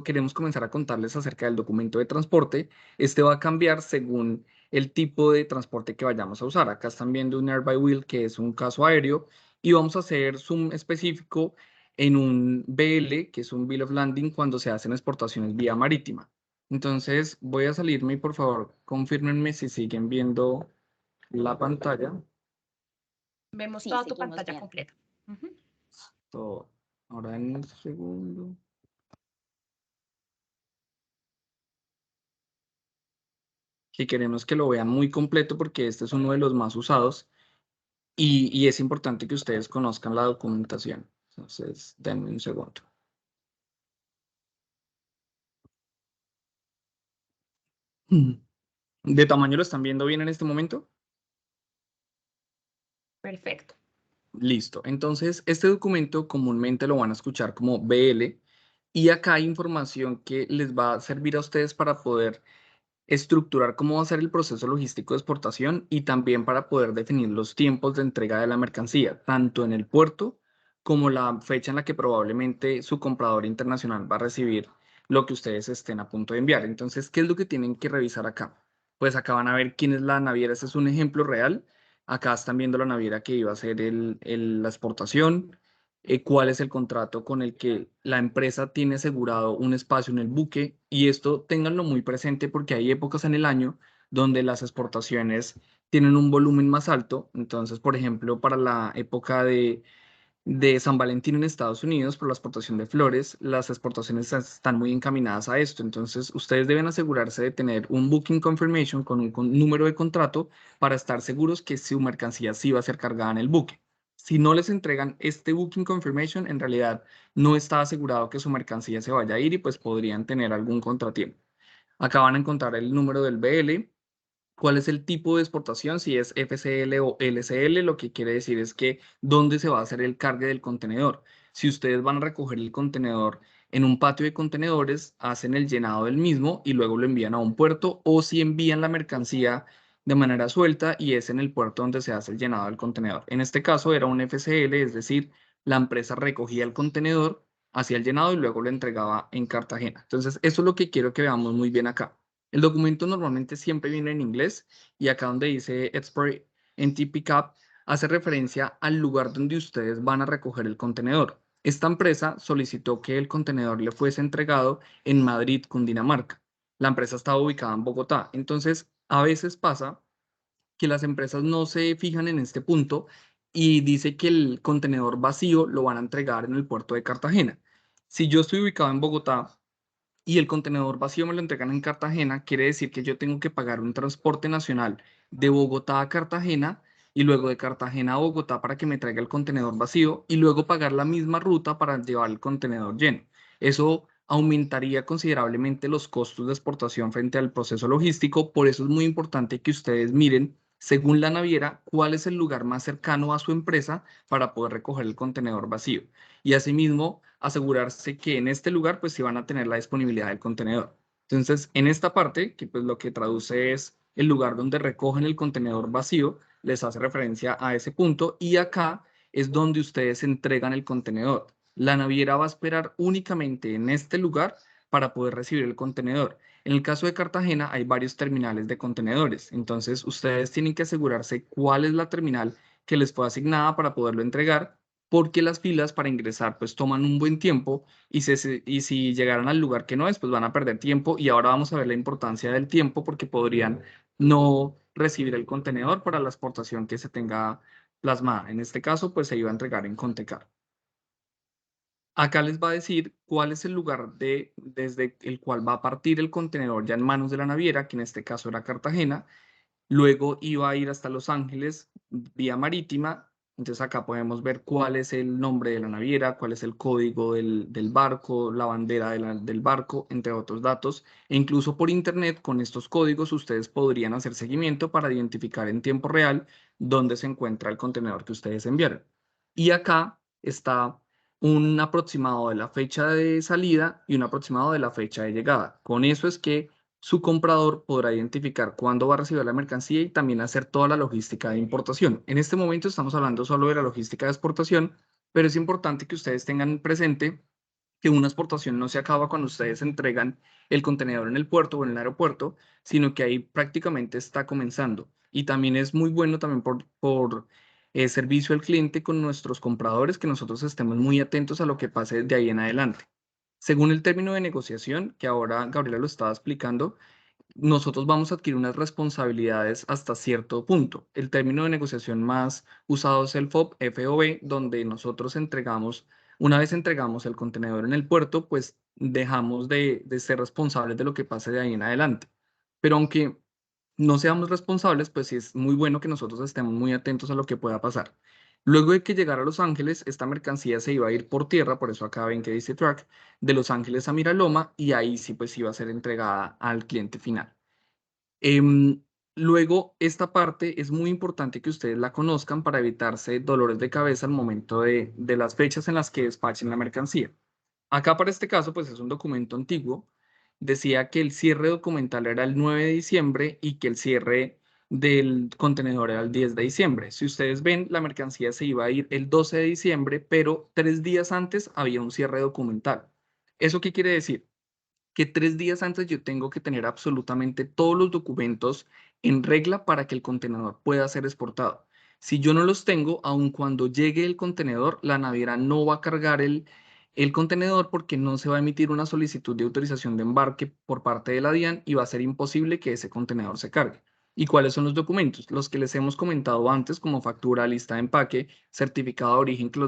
queremos comenzar a contarles acerca del documento de transporte. Este va a cambiar según el tipo de transporte que vayamos a usar. Acá están viendo un Air by Wheel, que es un caso aéreo, y vamos a hacer zoom específico en un BL, que es un Bill of Landing, cuando se hacen exportaciones vía marítima. Entonces, voy a salirme y por favor, confírmenme si siguen viendo la pantalla. Vemos Sí, toda tu seguimos pantalla viendo. completa. Ujú. Ahora en un segundo. Que queremos que lo vean muy completo porque este es uno de los más usados y es importante que ustedes conozcan la documentación. Entonces, denme un segundo. ¿De tamaño lo están viendo bien en este momento? Perfecto. Listo. Entonces, este documento comúnmente lo van a escuchar como BL y acá hay información que les va a servir a ustedes para poder estructurar cómo va a ser el proceso logístico de exportación y también para poder definir los tiempos de entrega de la mercancía, tanto en el puerto como la fecha en la que probablemente su comprador internacional va a recibir lo que ustedes estén a punto de enviar. Entonces, ¿qué es lo que tienen que revisar acá? Pues acá van a ver quién es la naviera. Este es un ejemplo real. Acá están viendo la naviera que iba a hacer la exportación, cuál es el contrato con el que la empresa tiene asegurado un espacio en el buque, y esto ténganlo muy presente porque hay épocas en el año donde las exportaciones tienen un volumen más alto. Entonces, por ejemplo, para la época de San Valentín en Estados Unidos, por la exportación de flores, las exportaciones están muy encaminadas a esto. Entonces, ustedes deben asegurarse de tener un Booking Confirmation con número de contrato para estar seguros que su mercancía sí va a ser cargada en el buque. Si no les entregan este Booking Confirmation, en realidad no está asegurado que su mercancía se vaya a ir y pues podrían tener algún contratiempo. Acá van a encontrar el número del BL, cuál es el tipo de exportación, si es FCL o LCL. Lo que quiere decir es que dónde se va a hacer el cargue del contenedor. Si ustedes van a recoger el contenedor en un patio de contenedores, hacen el llenado del mismo y luego lo envían a un puerto, o si envían la mercancía de manera suelta y es en el puerto donde se hace el llenado del contenedor. En este caso era un FCL, es decir, la empresa recogía el contenedor, hacía el llenado y luego lo entregaba en Cartagena. Entonces, eso es lo que quiero que veamos muy bien acá. El documento normalmente siempre viene en inglés y acá donde dice Export Entity Pickup hace referencia al lugar donde ustedes van a recoger el contenedor. Esta empresa solicitó que el contenedor le fuese entregado en Madrid, Cundinamarca. La empresa estaba ubicada en Bogotá. Entonces, a veces pasa que las empresas no se fijan en este punto y dice que el contenedor vacío lo van a entregar en el puerto de Cartagena. Si yo estoy ubicado en Bogotá y el contenedor vacío me lo entregan en Cartagena, quiere decir que yo tengo que pagar un transporte nacional de Bogotá a Cartagena y luego de Cartagena a Bogotá para que me traiga el contenedor vacío y luego pagar la misma ruta para llevar el contenedor lleno. Eso aumentaría considerablemente los costos de exportación frente al proceso logístico. Por eso es muy importante que ustedes miren, según la naviera, cuál es el lugar más cercano a su empresa para poder recoger el contenedor vacío. Y asimismo, asegurarse que en este lugar pues sí van a tener la disponibilidad del contenedor. Entonces, en esta parte, que pues lo que traduce es el lugar donde recogen el contenedor vacío, les hace referencia a ese punto y acá es donde ustedes entregan el contenedor. La naviera va a esperar únicamente en este lugar para poder recibir el contenedor. En el caso de Cartagena hay varios terminales de contenedores, entonces ustedes tienen que asegurarse cuál es la terminal que les fue asignada para poderlo entregar, porque las filas para ingresar pues toman un buen tiempo y si llegaran al lugar que no es, pues van a perder tiempo y ahora vamos a ver la importancia del tiempo porque podrían no recibir el contenedor para la exportación que se tenga plasmada. En este caso, pues se iba a entregar en Contecar. Acá les va a decir cuál es el lugar desde el cual va a partir el contenedor ya en manos de la naviera, que en este caso era Cartagena. Luego iba a ir hasta Los Ángeles vía marítima. Entonces acá podemos ver cuál es el nombre de la naviera, cuál es el código del barco, la bandera del barco, entre otros datos. E incluso por internet, con estos códigos, ustedes podrían hacer seguimiento para identificar en tiempo real dónde se encuentra el contenedor que ustedes enviaron. Y acá está un aproximado de la fecha de salida y un aproximado de la fecha de llegada. Con eso es que su comprador podrá identificar cuándo va a recibir la mercancía y también hacer toda la logística de importación. En este momento estamos hablando solo de la logística de exportación, pero es importante que ustedes tengan presente que una exportación no se acaba cuando ustedes entregan el contenedor en el puerto o en el aeropuerto, sino que ahí prácticamente está comenzando. Y también es muy bueno también por servicio al cliente con nuestros compradores, que nosotros estemos muy atentos a lo que pase de ahí en adelante. Según el término de negociación, que ahora Gabriela lo estaba explicando, nosotros vamos a adquirir unas responsabilidades hasta cierto punto. El término de negociación más usado es el FOB, donde nosotros entregamos, una vez entregamos el contenedor en el puerto, pues dejamos de ser responsables de lo que pase de ahí en adelante. Pero aunque no seamos responsables, pues sí es muy bueno que nosotros estemos muy atentos a lo que pueda pasar. Luego de que llegara a Los Ángeles, esta mercancía se iba a ir por tierra, por eso acá ven que dice track, de Los Ángeles a Miraloma y ahí sí pues iba a ser entregada al cliente final. Em, Luego, esta parte es muy importante que ustedes la conozcan para evitarse dolores de cabeza al momento de las fechas en las que despachen la mercancía. Acá para este caso, pues es un documento antiguo. Decía que el cierre documental era el 9 de diciembre y que el cierre del contenedor era el 10 de diciembre. Si ustedes ven, la mercancía se iba a ir el 12 de diciembre, pero 3 días antes había un cierre documental. ¿Eso qué quiere decir? Que 3 días antes yo tengo que tener absolutamente todos los documentos en regla para que el contenedor pueda ser exportado. Si yo no los tengo, aun cuando llegue el contenedor, la naviera no va a cargar el contenedor porque no se va a emitir una solicitud de autorización de embarque por parte de la DIAN y va a ser imposible que ese contenedor se cargue. ¿Y cuáles son los documentos? Los que les hemos comentado antes, como factura, lista de empaque, certificado de origen, que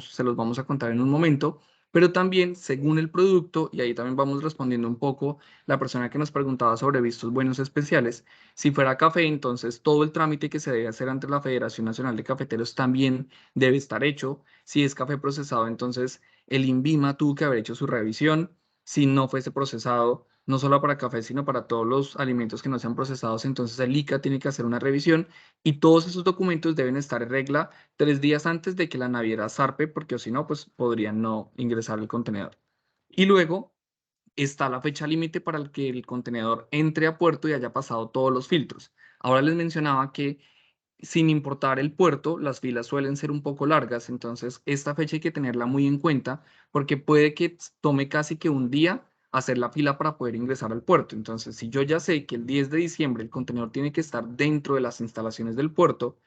se los vamos a contar en un momento, pero también según el producto, y ahí también vamos respondiendo un poco la persona que nos preguntaba sobre vistos buenos especiales, si fuera café, entonces todo el trámite que se debe hacer ante la Federación Nacional de Cafeteros también debe estar hecho. Si es café procesado, entonces el INVIMA tuvo que haber hecho su revisión. Si no fuese procesado, no solo para café, sino para todos los alimentos que no sean procesados, entonces el ICA tiene que hacer una revisión y todos esos documentos deben estar en regla 3 días antes de que la naviera zarpe, porque o si no, pues podrían no ingresar el contenedor. Y luego está la fecha límite para el que el contenedor entre a puerto y haya pasado todos los filtros. Ahora les mencionaba que sin importar el puerto, las filas suelen ser un poco largas, entonces esta fecha hay que tenerla muy en cuenta porque puede que tome casi que un día hacer la fila para poder ingresar al puerto. Entonces, si yo ya sé que el 10 de diciembre el contenedor tiene que estar dentro de las instalaciones del puerto,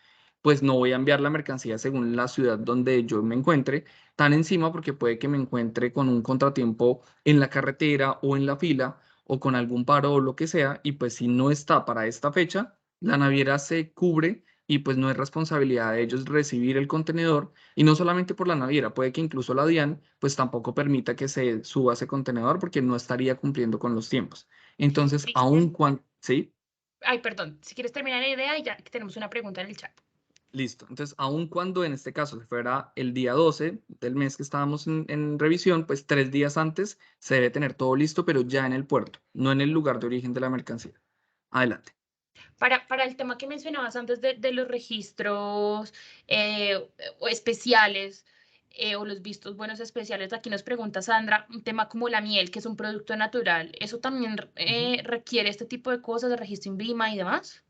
pues no voy a enviar la mercancía según la ciudad donde yo me encuentre tan encima porque puede que me encuentre con un contratiempo en la carretera o en la fila o con algún paro o lo que sea, y pues si no está para esta fecha, la naviera se cubre y pues no es responsabilidad de ellos recibir el contenedor, y no solamente por la naviera, puede que incluso la DIAN pues tampoco permita que se suba ese contenedor porque no estaría cumpliendo con los tiempos. Entonces, aun Cristian, cuando, ¿sí? ay, perdón, si quieres terminar la idea y ya que tenemos una pregunta en el chat. Listo. Entonces, aun cuando en este caso se fuera el día 12 del mes que estábamos en revisión, pues 3 días antes se debe tener todo listo, pero ya en el puerto, no en el lugar de origen de la mercancía. Adelante. Para el tema que mencionabas antes de los registros o especiales o los vistos buenos especiales, aquí nos pregunta Sandra, un tema como la miel, que es un producto natural, ¿eso también Ujú. requiere este tipo de cosas de registro INVIMA y demás?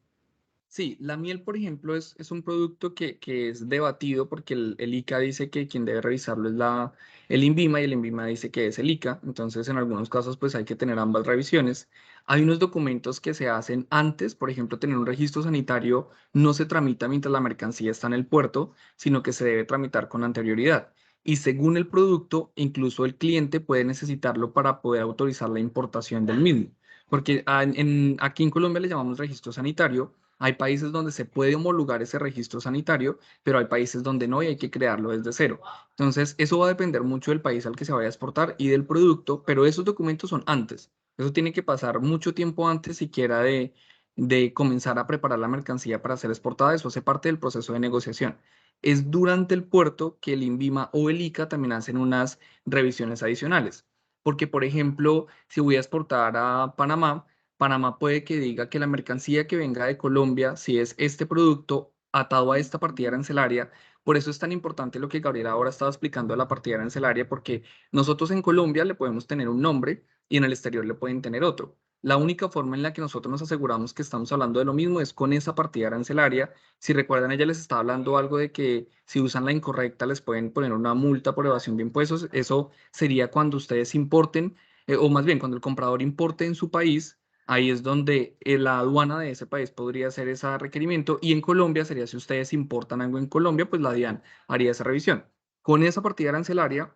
Sí, la miel, por ejemplo, es un producto que es debatido porque el ICA dice que quien debe revisarlo es el INVIMA y el INVIMA dice que es el ICA. Entonces, en algunos casos, pues hay que tener ambas revisiones. Hay unos documentos que se hacen antes, por ejemplo, tener un registro sanitario no se tramita mientras la mercancía está en el puerto, sino que se debe tramitar con anterioridad. Y según el producto, incluso el cliente puede necesitarlo para poder autorizar la importación del mismo. Porque aquí en Colombia le llamamos registro sanitario. Hay países donde se puede homologar ese registro sanitario, pero hay países donde no y hay que crearlo desde cero. Entonces, eso va a depender mucho del país al que se vaya a exportar y del producto, pero esos documentos son antes. Eso tiene que pasar mucho tiempo antes siquiera de comenzar a preparar la mercancía para ser exportada. Eso hace parte del proceso de negociación. Es durante el puerto que el INVIMA o el ICA también hacen unas revisiones adicionales. Porque, por ejemplo, si voy a exportar a Panamá, Panamá puede que diga que la mercancía que venga de Colombia, si es este producto atado a esta partida arancelaria, por eso es tan importante lo que Gabriela ahora estaba explicando de la partida arancelaria, porque nosotros en Colombia le podemos tener un nombre y en el exterior le pueden tener otro. La única forma en la que nosotros nos aseguramos que estamos hablando de lo mismo es con esa partida arancelaria. Si recuerdan, ella les estaba hablando algo de que si usan la incorrecta les pueden poner una multa por evasión de impuestos. Eso sería cuando ustedes importen, o más bien cuando el comprador importe en su país. Ahí es donde la aduana de ese país podría hacer ese requerimiento, y en Colombia sería si ustedes importan algo en Colombia, pues la DIAN haría esa revisión. Con esa partida arancelaria,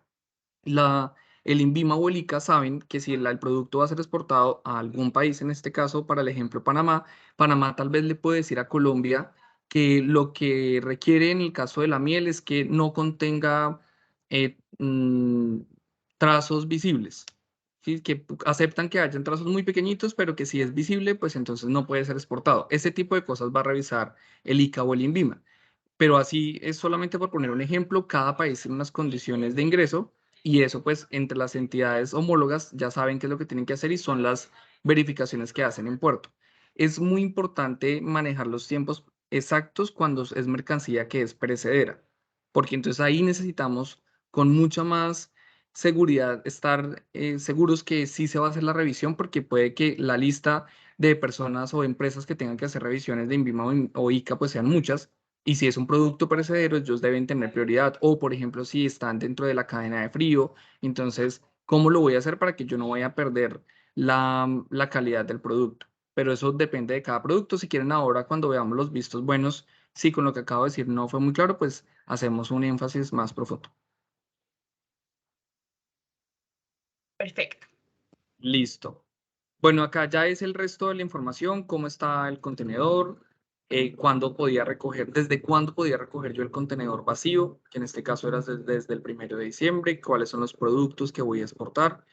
el INVIMA o el ICA saben que si el producto va a ser exportado a algún país, en este caso, para el ejemplo Panamá, Panamá tal vez le puede decir a Colombia que lo que requiere en el caso de la miel es que no contenga eh, mm, trazos visibles. ¿Sí? Que aceptan que hayan trazos muy pequeñitos, pero que si es visible, pues entonces no puede ser exportado. Ese tipo de cosas va a revisar el ICA o el INVIMA. Pero así es solamente por poner un ejemplo, cada país tiene unas condiciones de ingreso, y eso pues entre las entidades homólogas ya saben qué es lo que tienen que hacer y son las verificaciones que hacen en puerto. Es muy importante manejar los tiempos exactos cuando es mercancía que es perecedera, porque entonces ahí necesitamos con mucha más seguridad estar seguros que sí se va a hacer la revisión, porque puede que la lista de personas o empresas que tengan que hacer revisiones de INVIMA o ICA pues sean muchas, y si es un producto perecedero, ellos deben tener prioridad. O, por ejemplo, si están dentro de la cadena de frío, entonces, ¿cómo lo voy a hacer para que yo no vaya a perder la calidad del producto? Pero eso depende de cada producto. Si quieren ahora, cuando veamos los vistos buenos, si con lo que acabo de decir no fue muy claro, pues hacemos un énfasis más profundo. Perfecto. Listo. Bueno, acá ya es el resto de la información: cómo está el contenedor, cuándo podía recoger, desde cuándo podía recoger yo el contenedor vacío, que en este caso era desde el 1 de diciembre, cuáles son los productos que voy a exportar,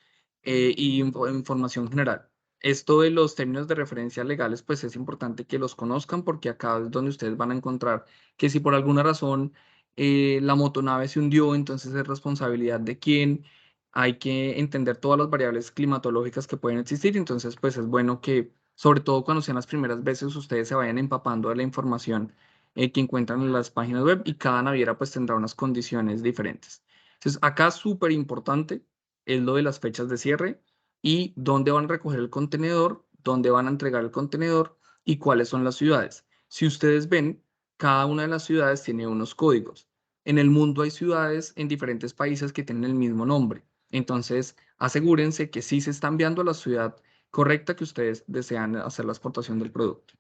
y información general. Esto de los términos de referencia legales, pues es importante que los conozcan, porque acá es donde ustedes van a encontrar que si por alguna razón la motonave se hundió, entonces es responsabilidad de quién. Hay que entender todas las variables climatológicas que pueden existir, entonces pues es bueno que, sobre todo cuando sean las primeras veces, ustedes se vayan empapando de la información que encuentran en las páginas web, y cada naviera pues tendrá unas condiciones diferentes. Entonces acá súper importante es lo de las fechas de cierre y dónde van a recoger el contenedor, dónde van a entregar el contenedor y cuáles son las ciudades. Si ustedes ven, cada una de las ciudades tiene unos códigos. En el mundo hay ciudades en diferentes países que tienen el mismo nombre. Entonces, asegúrense que sí se está enviando a la ciudad correcta que ustedes desean hacer la exportación del producto.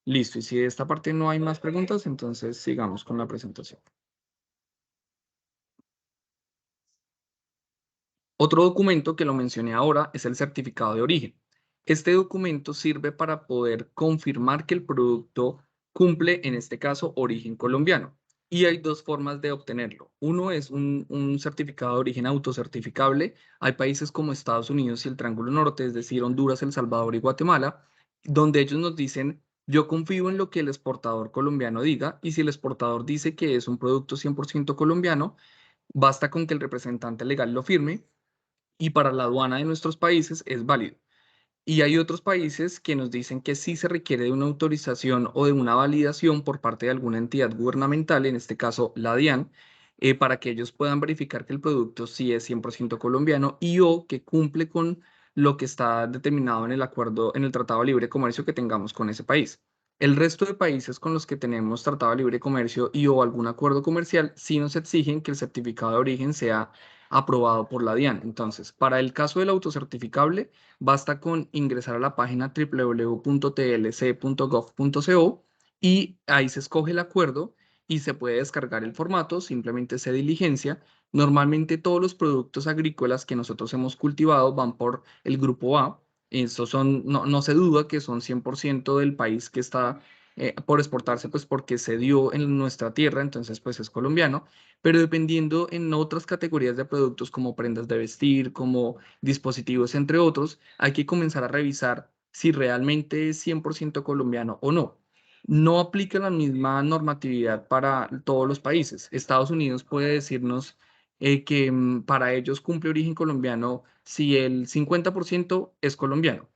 Listo, y si de esta parte no hay más preguntas, entonces sigamos con la presentación. Otro documento que lo mencioné ahora es el certificado de origen. Este documento sirve para poder confirmar que el producto cumple, en este caso, origen colombiano. Y hay dos formas de obtenerlo. Uno es un certificado de origen autocertificable. Hay países como Estados Unidos y el Triángulo Norte, es decir, Honduras, El Salvador y Guatemala, donde ellos nos dicen, yo confío en lo que el exportador colombiano diga, y si el exportador dice que es un producto 100% colombiano, basta con que el representante legal lo firme y para la aduana de nuestros países es válido. Y hay otros países que nos dicen que sí se requiere de una autorización o de una validación por parte de alguna entidad gubernamental, en este caso la DIAN, para que ellos puedan verificar que el producto sí es 100% colombiano y o que cumple con lo que está determinado en el acuerdo, en el Tratado de Libre Comercio que tengamos con ese país. El resto de países con los que tenemos Tratado de Libre Comercio y o algún acuerdo comercial sí nos exigen que el certificado de origen sea aprobado por la DIAN. Entonces, para el caso del autocertificable, basta con ingresar a la página www.tlc.gov.co y ahí se escoge el acuerdo y se puede descargar el formato, simplemente se diligencia. Normalmente todos los productos agrícolas que nosotros hemos cultivado van por el grupo A. Estos son, no se duda que son 100% del país que está por exportarse, pues porque se dio en nuestra tierra, entonces pues es colombiano, pero dependiendo en otras categorías de productos como prendas de vestir, como dispositivos, entre otros, hay que comenzar a revisar si realmente es 100% colombiano o no. No aplica la misma normatividad para todos los países. Estados Unidos puede decirnos que para ellos cumple origen colombiano si el 50% es colombiano.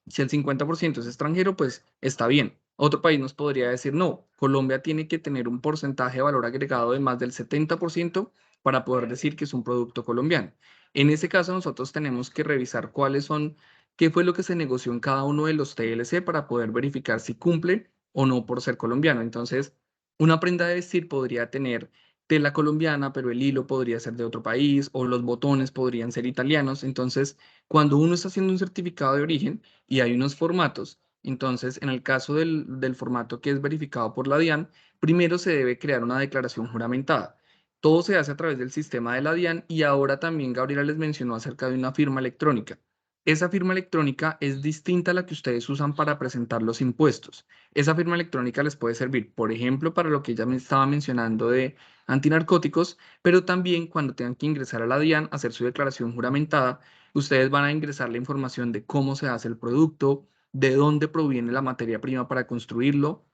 Si el 50% es extranjero, pues está bien. Otro país nos podría decir, no, Colombia tiene que tener un porcentaje de valor agregado de más del 70% para poder decir que es un producto colombiano. En ese caso, nosotros tenemos que revisar cuáles son, qué fue lo que se negoció en cada uno de los TLC para poder verificar si cumple o no por ser colombiano. Entonces, una prenda de vestir podría tener tela colombiana, pero el hilo podría ser de otro país o los botones podrían ser italianos. Entonces, cuando uno está haciendo un certificado de origen, y hay unos formatos. Entonces, en el caso del formato que es verificado por la DIAN, primero se debe crear una declaración juramentada. Todo se hace a través del sistema de la DIAN y ahora también Gabriela les mencionó acerca de una firma electrónica. Esa firma electrónica es distinta a la que ustedes usan para presentar los impuestos. Esa firma electrónica les puede servir, por ejemplo, para lo que ya me estaba mencionando de antinarcóticos, pero también cuando tengan que ingresar a la DIAN, hacer su declaración juramentada, ustedes van a ingresar la información de cómo se hace el producto, de dónde proviene la materia prima para construirlo.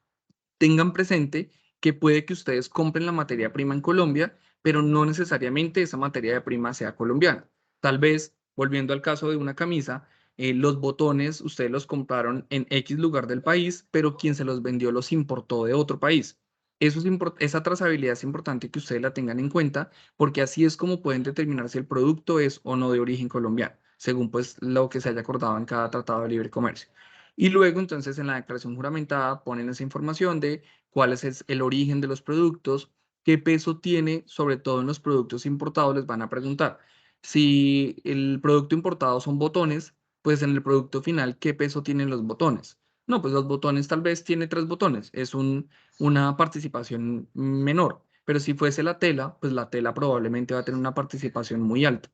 Tengan presente que puede que ustedes compren la materia prima en Colombia, pero no necesariamente esa materia prima sea colombiana. Tal vez, volviendo al caso de una camisa, los botones ustedes los compraron en X lugar del país, pero quien se los vendió los importó de otro país. Esa trazabilidad es importante que ustedes la tengan en cuenta porque así es como pueden determinar si el producto es o no de origen colombiano, según pues lo que se haya acordado en cada tratado de libre comercio. Y luego entonces en la declaración juramentada ponen esa información de cuál es el origen de los productos, qué peso tiene, sobre todo en los productos importados les van a preguntar. Si el producto importado son botones, pues en el producto final, ¿qué peso tienen los botones? No, pues los botones tal vez tiene 3 botones, es una participación menor, pero si fuese la tela, pues la tela probablemente va a tener una participación muy alta.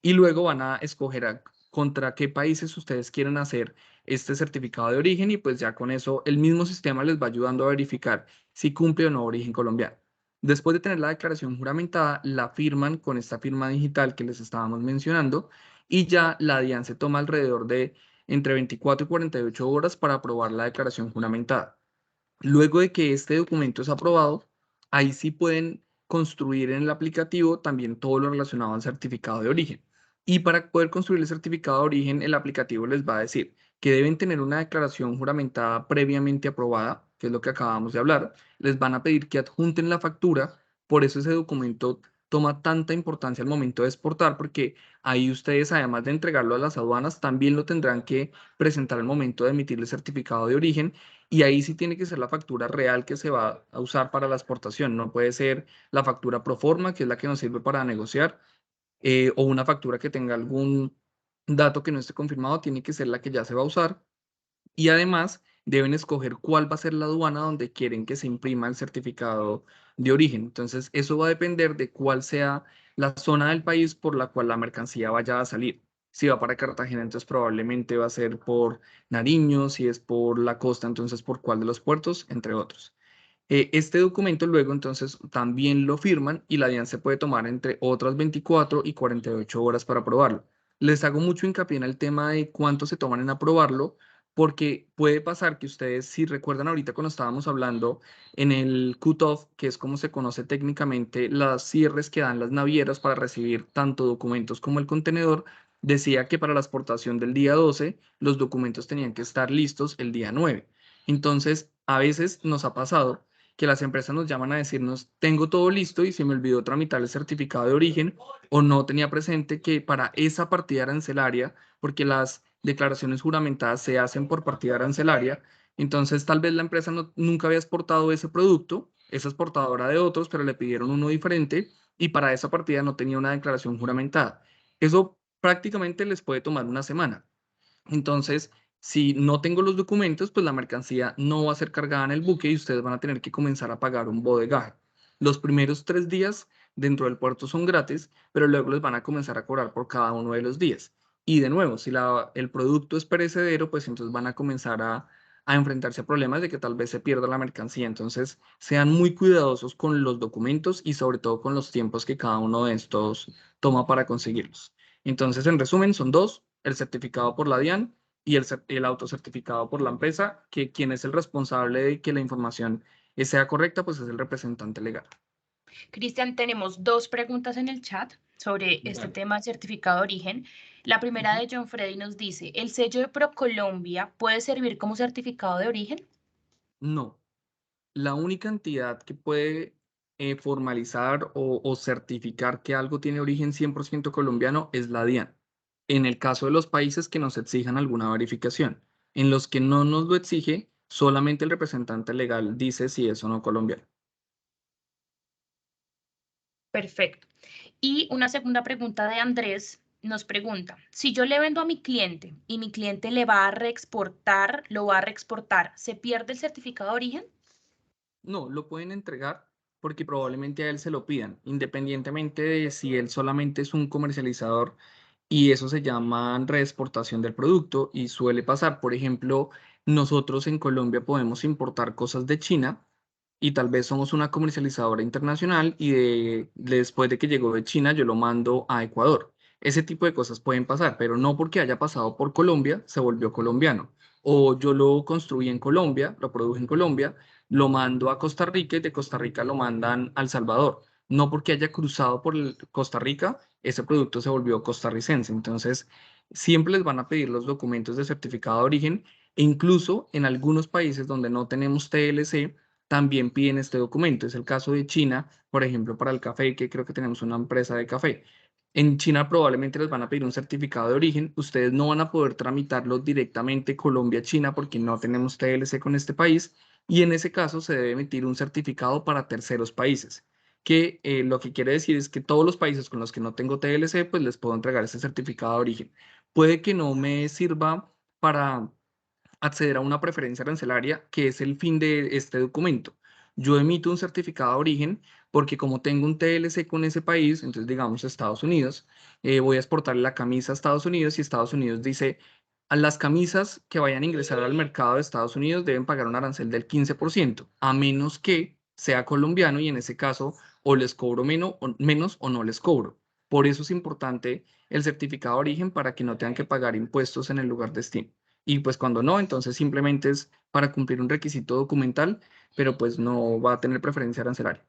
Y luego van a escoger contra qué países ustedes quieren hacer este certificado de origen y pues ya con eso el mismo sistema les va ayudando a verificar si cumple o no origen colombiano. Después de tener la declaración juramentada, la firman con esta firma digital que les estábamos mencionando y ya la DIAN se toma alrededor de entre 24 y 48 horas para aprobar la declaración juramentada. Luego de que este documento es aprobado, ahí sí pueden construir en el aplicativo también todo lo relacionado al certificado de origen. Y para poder construir el certificado de origen, el aplicativo les va a decir que deben tener una declaración juramentada previamente aprobada, que es lo que acabamos de hablar. Les van a pedir que adjunten la factura, por eso ese documento toma tanta importancia al momento de exportar, porque ahí ustedes, además de entregarlo a las aduanas, también lo tendrán que presentar al momento de emitir el certificado de origen y ahí sí tiene que ser la factura real que se va a usar para la exportación. No puede ser la factura pro forma, que es la que nos sirve para negociar, o una factura que tenga algún dato que no esté confirmado, tiene que ser la que ya se va a usar. Y además deben escoger cuál va a ser la aduana donde quieren que se imprima el certificado de origen. Entonces, eso va a depender de cuál sea la zona del país por la cual la mercancía vaya a salir. Si va para Cartagena, entonces probablemente va a ser por Nariño; si es por la costa, entonces por cuál de los puertos, entre otros. Este documento luego entonces también lo firman y la DIAN se puede tomar entre otras 24 y 48 horas para aprobarlo. Les hago mucho hincapié en el tema de cuánto se toman en aprobarlo, porque puede pasar que ustedes, si recuerdan ahorita cuando estábamos hablando en el cut-off, que es como se conoce técnicamente las cierres que dan las navieras para recibir tanto documentos como el contenedor, decía que para la exportación del día 12 los documentos tenían que estar listos el día 9. Entonces, a veces nos ha pasado que las empresas nos llaman a decirnos: tengo todo listo y se me olvidó tramitar el certificado de origen, o no tenía presente que para esa partida arancelaria, porque las declaraciones juramentadas se hacen por partida arancelaria, entonces tal vez la empresa nunca había exportado ese producto, es exportadora de otros, pero le pidieron uno diferente y para esa partida no tenía una declaración juramentada. Eso prácticamente les puede tomar una semana. Entonces, si no tengo los documentos, pues la mercancía no va a ser cargada en el buque y ustedes van a tener que comenzar a pagar un bodegaje. Los primeros 3 días dentro del puerto son gratis, pero luego les van a comenzar a cobrar por cada uno de los días. Y de nuevo, si el producto es perecedero, pues entonces van a comenzar a enfrentarse a problemas de que tal vez se pierda la mercancía. Entonces, sean muy cuidadosos con los documentos y sobre todo con los tiempos que cada uno de estos toma para conseguirlos. Entonces, en resumen, son dos: el certificado por la DIAN y el autocertificado por la empresa, que quien es el responsable de que la información sea correcta, pues es el representante legal. Cristian, tenemos dos preguntas en el chat sobre este Vale. tema de certificado de origen. La primera Ujú. de John Freddy nos dice: ¿el sello de ProColombia puede servir como certificado de origen? No, la única entidad que puede formalizar o certificar que algo tiene origen 100% colombiano es la DIAN. En el caso de los países que nos exijan alguna verificación, en los que no nos lo exige, solamente el representante legal dice si es o no colombiano. Perfecto. Y una segunda pregunta de Andrés nos pregunta: si yo le vendo a mi cliente y mi cliente le va a reexportar, lo va a reexportar, ¿se pierde el certificado de origen? No, lo pueden entregar porque probablemente a él se lo pidan, independientemente de si él solamente es un comercializador, y eso se llama reexportación del producto y suele pasar. Por ejemplo, nosotros en Colombia podemos importar cosas de China y tal vez somos una comercializadora internacional y después de que llegó de China yo lo mando a Ecuador. Ese tipo de cosas pueden pasar, pero no porque haya pasado por Colombia se volvió colombiano. O yo lo construí en Colombia, lo produje en Colombia, lo mando a Costa Rica y de Costa Rica lo mandan a El Salvador. No porque haya cruzado por Costa Rica, ese producto se volvió costarricense. Entonces, siempre les van a pedir los documentos de certificado de origen, e incluso en algunos países donde no tenemos TLC, también piden este documento. Es el caso de China, por ejemplo, para el café, que creo que tenemos una empresa de café. En China probablemente les van a pedir un certificado de origen. Ustedes no van a poder tramitarlo directamente Colombia-China porque no tenemos TLC con este país. Y en ese caso se debe emitir un certificado para terceros países, que lo que quiere decir es que todos los países con los que no tengo TLC, pues les puedo entregar ese certificado de origen. Puede que no me sirva para acceder a una preferencia arancelaria, que es el fin de este documento. Yo emito un certificado de origen porque como tengo un TLC con ese país, entonces digamos Estados Unidos, voy a exportar la camisa a Estados Unidos y Estados Unidos dice: a las camisas que vayan a ingresar al mercado de Estados Unidos deben pagar un arancel del 15%, a menos que sea colombiano, y en ese caso o les cobro menos o no les cobro. Por eso es importante el certificado de origen, para que no tengan que pagar impuestos en el lugar destino. Y pues cuando no, entonces simplemente es para cumplir un requisito documental, pero pues no va a tener preferencia arancelaria.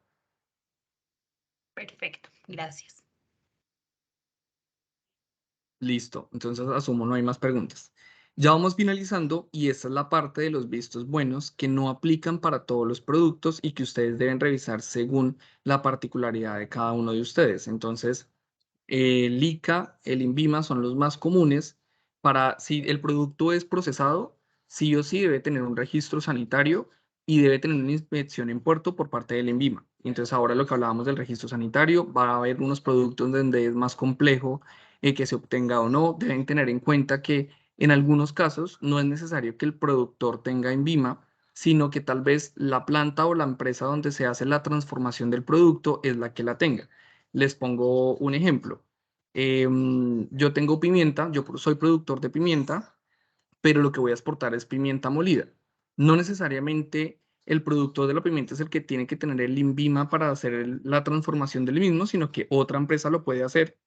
Perfecto, gracias. Listo, entonces asumo no hay más preguntas. Ya vamos finalizando y esta es la parte de los vistos buenos que no aplican para todos los productos y que ustedes deben revisar según la particularidad de cada uno de ustedes. Entonces, el ICA, el INVIMA son los más comunes para si el producto es procesado. sí o sí debe tener un registro sanitario y debe tener una inspección en puerto por parte del INVIMA. Entonces ahora lo que hablábamos del registro sanitario, va a haber unos productos donde es más complejo que se obtenga o no. Deben tener en cuenta que en algunos casos no es necesario que el productor tenga INVIMA, sino que tal vez la planta o la empresa donde se hace la transformación del producto es la que la tenga. Les pongo un ejemplo. Yo tengo pimienta, yo soy productor de pimienta, pero lo que voy a exportar es pimienta molida. No necesariamente el productor de la pimienta es el que tiene que tener el INVIMA para hacer la transformación del mismo, sino que otra empresa lo puede hacer.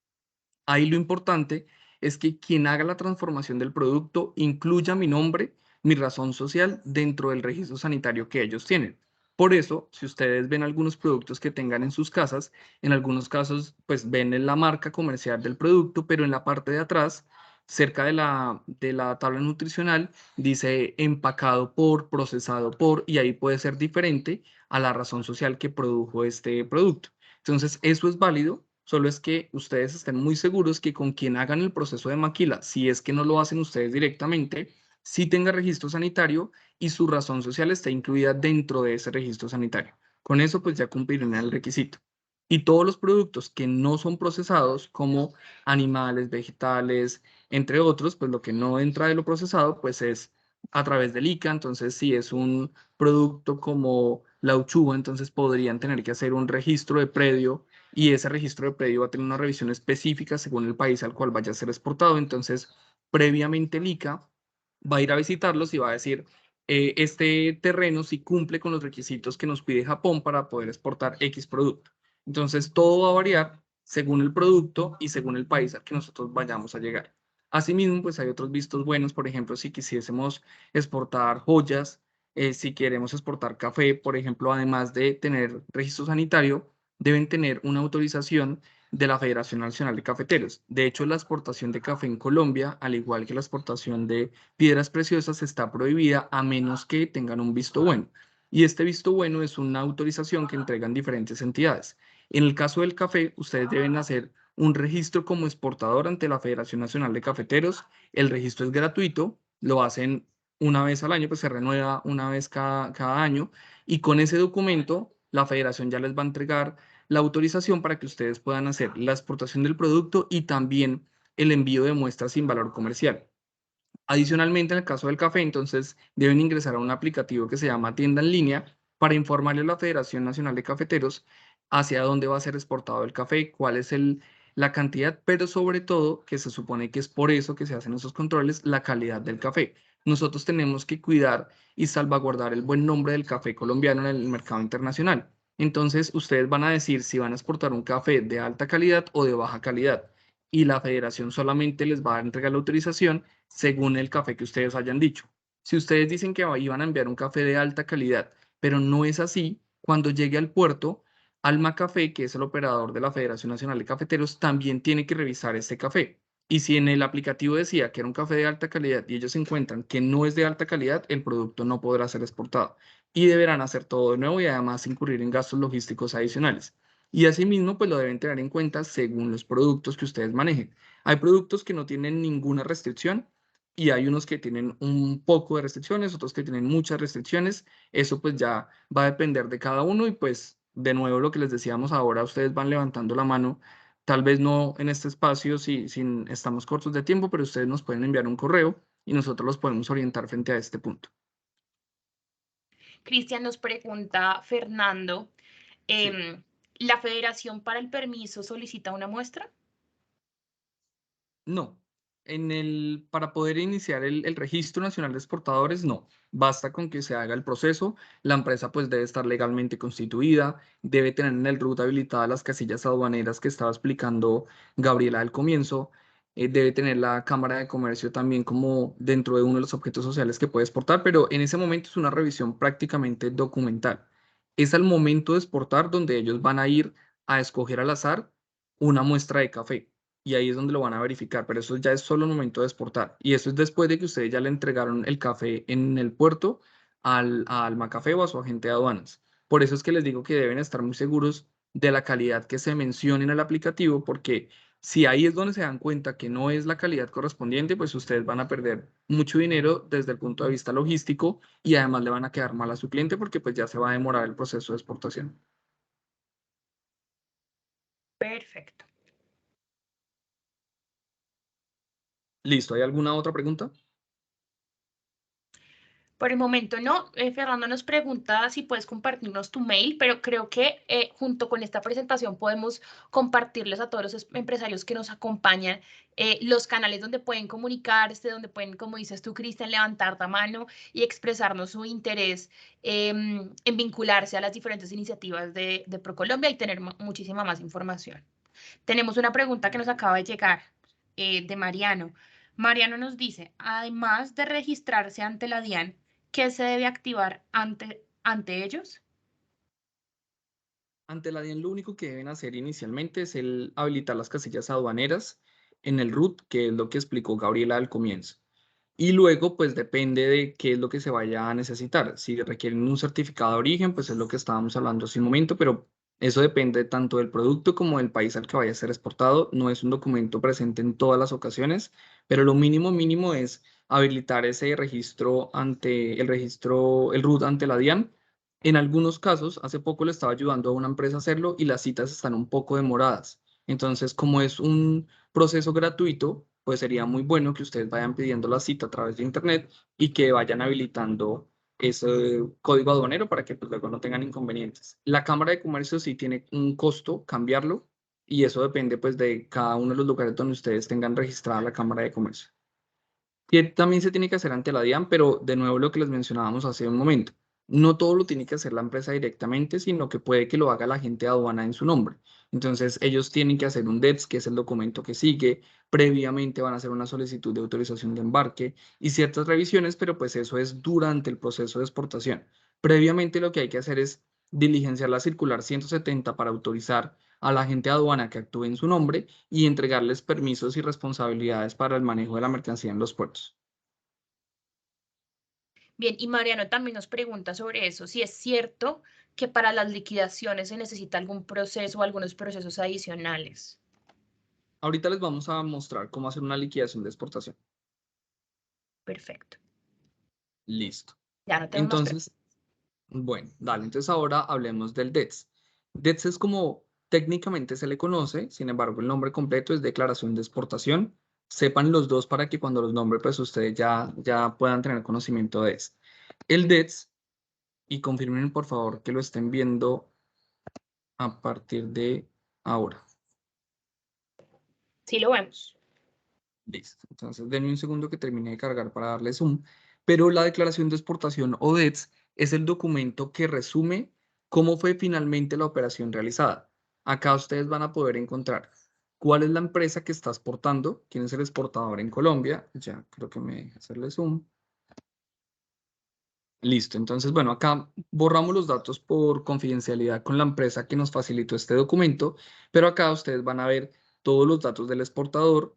Ahí lo importante es que quien haga la transformación del producto incluya mi nombre, mi razón social dentro del registro sanitario que ellos tienen. Por eso, si ustedes ven algunos productos que tengan en sus casas, en algunos casos, pues ven la marca comercial del producto, pero en la parte de atrás, cerca de la tabla nutricional, dice empacado por, procesado por, y ahí puede ser diferente a la razón social que produjo este producto. Entonces, eso es válido. Solo es que ustedes estén muy seguros que con quien hagan el proceso de maquila, si es que no lo hacen ustedes directamente, sí tenga registro sanitario y su razón social está incluida dentro de ese registro sanitario. Con eso pues ya cumplirán el requisito. Y todos los productos que no son procesados, como animales, vegetales, entre otros, pues lo que no entra de lo procesado, pues es a través del ICA. Entonces, si es un producto como la uchuva, entonces podrían tener que hacer un registro de predio y ese registro de predio va a tener una revisión específica según el país al cual vaya a ser exportado. Entonces, previamente el ICA va a ir a visitarlos y va a decir, este terreno sí cumple con los requisitos que nos pide Japón para poder exportar X producto. Entonces, todo va a variar según el producto y según el país al que nosotros vayamos a llegar. Asimismo, pues hay otros vistos buenos, por ejemplo, si quisiésemos exportar joyas, si queremos exportar café, por ejemplo, además de tener registro sanitario, deben tener una autorización de la Federación Nacional de Cafeteros. De hecho, la exportación de café en Colombia, al igual que la exportación de piedras preciosas, está prohibida a menos que tengan un visto bueno. Y este visto bueno es una autorización que entregan diferentes entidades. En el caso del café, ustedes deben hacer un registro como exportador ante la Federación Nacional de Cafeteros. El registro es gratuito, lo hacen una vez al año, pues se renueva una vez cada año. Y con ese documento, la federación ya les va a entregar la autorización para que ustedes puedan hacer la exportación del producto y también el envío de muestras sin valor comercial. Adicionalmente, en el caso del café, entonces deben ingresar a un aplicativo que se llama Tienda en Línea para informarle a la Federación Nacional de Cafeteros hacia dónde va a ser exportado el café, cuál es la cantidad, pero sobre todo, que se supone que es por eso que se hacen esos controles, la calidad del café. Nosotros tenemos que cuidar y salvaguardar el buen nombre del café colombiano en el mercado internacional. Entonces, ustedes van a decir si van a exportar un café de alta calidad o de baja calidad. Y la federación solamente les va a entregar la autorización según el café que ustedes hayan dicho. Si ustedes dicen que iban a enviar un café de alta calidad, pero no es así, cuando llegue al puerto, Alma Café, que es el operador de la Federación Nacional de Cafeteros, también tiene que revisar este café. Y si en el aplicativo decía que era un café de alta calidad y ellos encuentran que no es de alta calidad, el producto no podrá ser exportado. Y deberán hacer todo de nuevo y además incurrir en gastos logísticos adicionales. Y asimismo, pues lo deben tener en cuenta según los productos que ustedes manejen. Hay productos que no tienen ninguna restricción y hay unos que tienen un poco de restricciones, otros que tienen muchas restricciones. Eso pues ya va a depender de cada uno y pues de nuevo lo que les decíamos ahora, ustedes van levantando la mano, tal vez no en este espacio si estamos cortos de tiempo, pero ustedes nos pueden enviar un correo y nosotros los podemos orientar frente a este punto. Cristian, nos pregunta Fernando, Sí. ¿la Federación para el Permiso solicita una muestra? No, para poder iniciar el Registro Nacional de Exportadores, no. Basta con que se haga el proceso, la empresa pues debe estar legalmente constituida, debe tener en el RUT habilitadas las casillas aduaneras que estaba explicando Gabriela al comienzo, debe tener la Cámara de Comercio también como dentro de uno de los objetos sociales que puede exportar, pero en ese momento es una revisión prácticamente documental. Es al momento de exportar donde ellos van a ir a escoger al azar una muestra de café y ahí es donde lo van a verificar, pero eso ya es solo el momento de exportar. Y eso es después de que ustedes ya le entregaron el café en el puerto a Alma Café o a su agente de aduanas. Por eso es que les digo que deben estar muy seguros de la calidad que se menciona en el aplicativo, porque Si ahí es donde se dan cuenta que no es la calidad correspondiente, pues ustedes van a perder mucho dinero desde el punto de vista logístico y además le van a quedar mal a su cliente porque pues ya se va a demorar el proceso de exportación. Perfecto. Listo, ¿hay alguna otra pregunta? Por el momento no. Fernando nos pregunta si puedes compartirnos tu mail, pero creo que junto con esta presentación podemos compartirles a todos los empresarios que nos acompañan los canales donde pueden comunicarse, donde pueden, como dices tú, Cristian, levantar la mano y expresarnos su interés en vincularse a las diferentes iniciativas de ProColombia y tener muchísima más información. Tenemos una pregunta que nos acaba de llegar de Mariano. Mariano nos dice, además de registrarse ante la DIAN, ¿qué se debe activar ante ellos? Ante la DIAN lo único que deben hacer inicialmente es el habilitar las casillas aduaneras en el RUT, que es lo que explicó Gabriela al comienzo. Y luego, pues depende de qué es lo que se vaya a necesitar. Si requieren un certificado de origen, pues es lo que estábamos hablando hace un momento, pero eso depende tanto del producto como del país al que vaya a ser exportado. No es un documento presente en todas las ocasiones, pero lo mínimo mínimo es habilitar ese registro ante el RUT ante la DIAN. En algunos casos, hace poco le estaba ayudando a una empresa a hacerlo y las citas están un poco demoradas. Entonces, como es un proceso gratuito, pues sería muy bueno que ustedes vayan pidiendo la cita a través de internet y que vayan habilitando ese código aduanero para que pues, luego no tengan inconvenientes. La Cámara de Comercio sí tiene un costo cambiarlo y eso depende pues de cada uno de los lugares donde ustedes tengan registrada la Cámara de Comercio. Y también se tiene que hacer ante la DIAN, pero de nuevo lo que les mencionábamos hace un momento. No todo lo tiene que hacer la empresa directamente, sino que puede que lo haga la agente de aduana en su nombre. Entonces, ellos tienen que hacer un DEPS, que es el documento que sigue. Previamente van a hacer una solicitud de autorización de embarque y ciertas revisiones, pero pues eso es durante el proceso de exportación. Previamente lo que hay que hacer es diligenciar la circular 170 para autorizar a la agente de aduana que actúe en su nombre y entregarles permisos y responsabilidades para el manejo de la mercancía en los puertos. Bien, y Mariano también nos pregunta sobre eso, si es cierto que para las liquidaciones se necesita algún proceso o algunos procesos adicionales. Ahorita les vamos a mostrar cómo hacer una liquidación de exportación. Perfecto. Listo. Ya no tenemos más preguntas. Entonces, bueno, dale. Entonces ahora hablemos del DETS. DETS es como técnicamente se le conoce, sin embargo, el nombre completo es Declaración de Exportación. Sepan los dos para que cuando los nombre, pues ustedes ya puedan tener conocimiento de eso. El DETS, y confirmen por favor que lo estén viendo a partir de ahora. Sí lo vemos. Listo. Entonces, denme un segundo que termine de cargar para darle zoom. Pero la declaración de exportación o DEX es el documento que resume cómo fue finalmente la operación realizada. Acá ustedes van a poder encontrar cuál es la empresa que está exportando, quién es el exportador en Colombia. Ya creo que me deja hacerle zoom. Listo. Entonces, bueno, acá borramos los datos por confidencialidad con la empresa que nos facilitó este documento, pero acá ustedes van a ver todos los datos del exportador,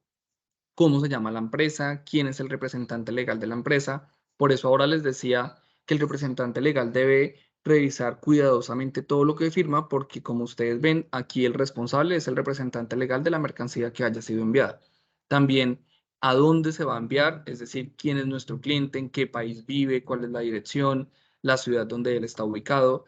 cómo se llama la empresa, quién es el representante legal de la empresa. Por eso ahora les decía que el representante legal debe revisar cuidadosamente todo lo que firma, porque como ustedes ven, aquí el responsable es el representante legal de la mercancía que haya sido enviada. También a dónde se va a enviar, es decir, quién es nuestro cliente, en qué país vive, cuál es la dirección, la ciudad donde él está ubicado.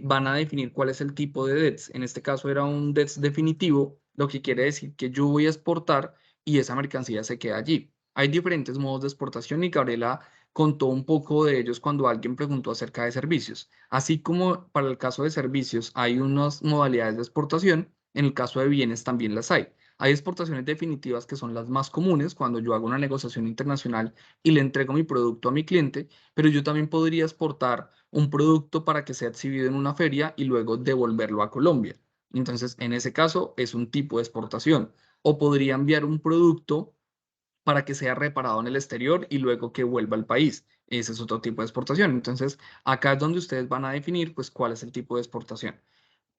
Van a definir cuál es el tipo de DETS. En este caso era un DETS definitivo, lo que quiere decir que yo voy a exportar y esa mercancía se queda allí. Hay diferentes modos de exportación y Gabriela contó un poco de ellos cuando alguien preguntó acerca de servicios. Así como para el caso de servicios hay unas modalidades de exportación, en el caso de bienes también las hay. Hay exportaciones definitivas que son las más comunes cuando yo hago una negociación internacional y le entrego mi producto a mi cliente, pero yo también podría exportar un producto para que sea exhibido en una feria y luego devolverlo a Colombia. Entonces, en ese caso es un tipo de exportación. O podría enviar un producto para que sea reparado en el exterior y luego que vuelva al país. Ese es otro tipo de exportación. Entonces, acá es donde ustedes van a definir, pues, cuál es el tipo de exportación.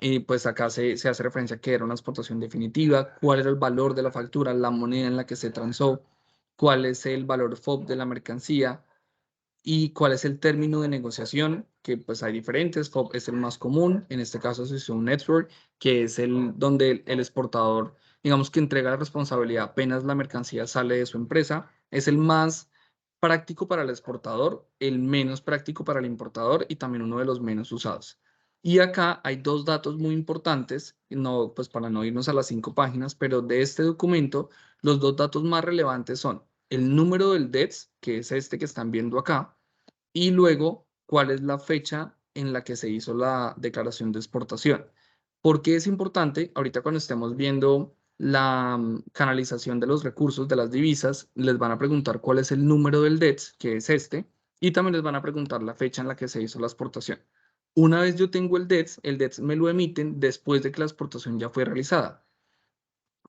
Y pues acá se hace referencia a que era una exportación definitiva, cuál era el valor de la factura, la moneda en la que se transó, cuál es el valor FOB de la mercancía y cuál es el término de negociación, que pues hay diferentes. FOB es el más común, en este caso es un network, que es el donde el exportador digamos que entrega la responsabilidad apenas la mercancía sale de su empresa. Es el más práctico para el exportador, el menos práctico para el importador y también uno de los menos usados. Y acá hay dos datos muy importantes, no, pues para no irnos a las 5 páginas, pero de este documento, los dos datos más relevantes son el número del DETS, que es este que están viendo acá, y luego cuál es la fecha en la que se hizo la declaración de exportación. ¿Por qué es importante? Ahorita cuando estemos viendo la canalización de los recursos de las divisas, les van a preguntar cuál es el número del DETS, que es este, y también les van a preguntar la fecha en la que se hizo la exportación. Una vez yo tengo el DETS me lo emiten después de que la exportación ya fue realizada,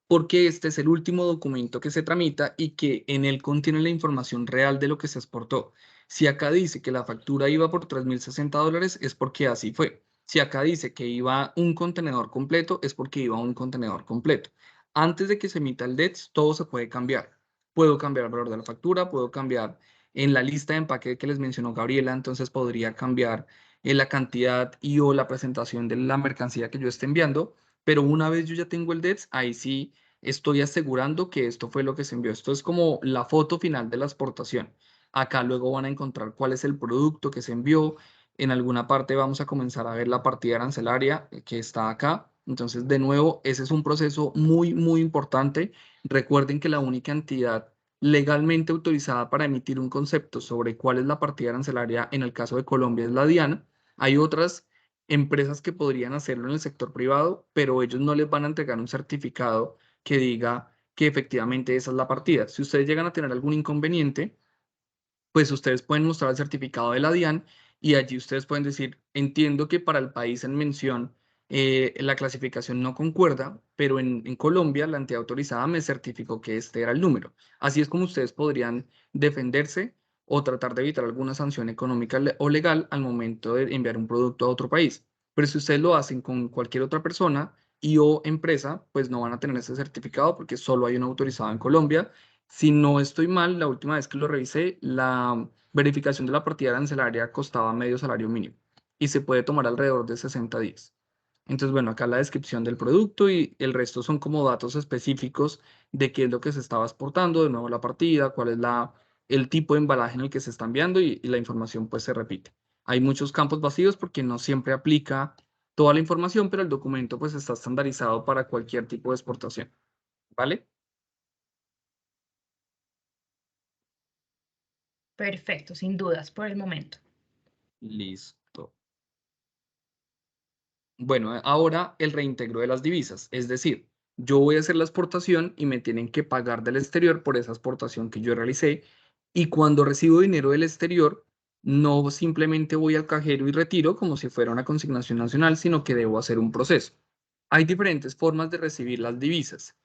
porque este es el último documento que se tramita y que en él contiene la información real de lo que se exportó. Si acá dice que la factura iba por $3.060, es porque así fue. Si acá dice que iba un contenedor completo, es porque iba un contenedor completo. Antes de que se emita el DETS, todo se puede cambiar. Puedo cambiar el valor de la factura, puedo cambiar en la lista de empaque que les mencionó Gabriela, entonces podría cambiar la cantidad y o la presentación de la mercancía que yo esté enviando, pero una vez yo ya tengo el DETS, ahí sí estoy asegurando que esto fue lo que se envió. Esto es como la foto final de la exportación. Acá luego van a encontrar cuál es el producto que se envió. En alguna parte vamos a comenzar a ver la partida arancelaria que está acá. Entonces, de nuevo, ese es un proceso muy, muy importante. Recuerden que la única entidad legalmente autorizada para emitir un concepto sobre cuál es la partida arancelaria en el caso de Colombia es la DIAN. Hay otras empresas que podrían hacerlo en el sector privado, pero ellos no les van a entregar un certificado que diga que efectivamente esa es la partida. Si ustedes llegan a tener algún inconveniente, pues ustedes pueden mostrar el certificado de la DIAN y allí ustedes pueden decir, entiendo que para el país en mención la clasificación no concuerda, pero en Colombia la entidad autorizada me certificó que este era el número. Así es como ustedes podrían defenderse o tratar de evitar alguna sanción económica o legal al momento de enviar un producto a otro país. Pero si ustedes lo hacen con cualquier otra persona y o empresa, pues no van a tener ese certificado porque solo hay un autorizado en Colombia. Si no estoy mal, la última vez que lo revisé, la verificación de la partida arancelaria costaba medio salario mínimo y se puede tomar alrededor de 60 días. Entonces, bueno, acá la descripción del producto y el resto son como datos específicos de qué es lo que se estaba exportando, de nuevo la partida, cuál es el tipo de embalaje en el que se está enviando y la información pues se repite. Hay muchos campos vacíos porque no siempre aplica toda la información, pero el documento pues está estandarizado para cualquier tipo de exportación, ¿vale? Perfecto, sin dudas por el momento. Listo. Bueno, ahora el reintegro de las divisas, es decir, yo voy a hacer la exportación y me tienen que pagar del exterior por esa exportación que yo realicé y cuando recibo dinero del exterior, no simplemente voy al cajero y retiro como si fuera una consignación nacional, sino que debo hacer un proceso. Hay diferentes formas de recibir las divisas.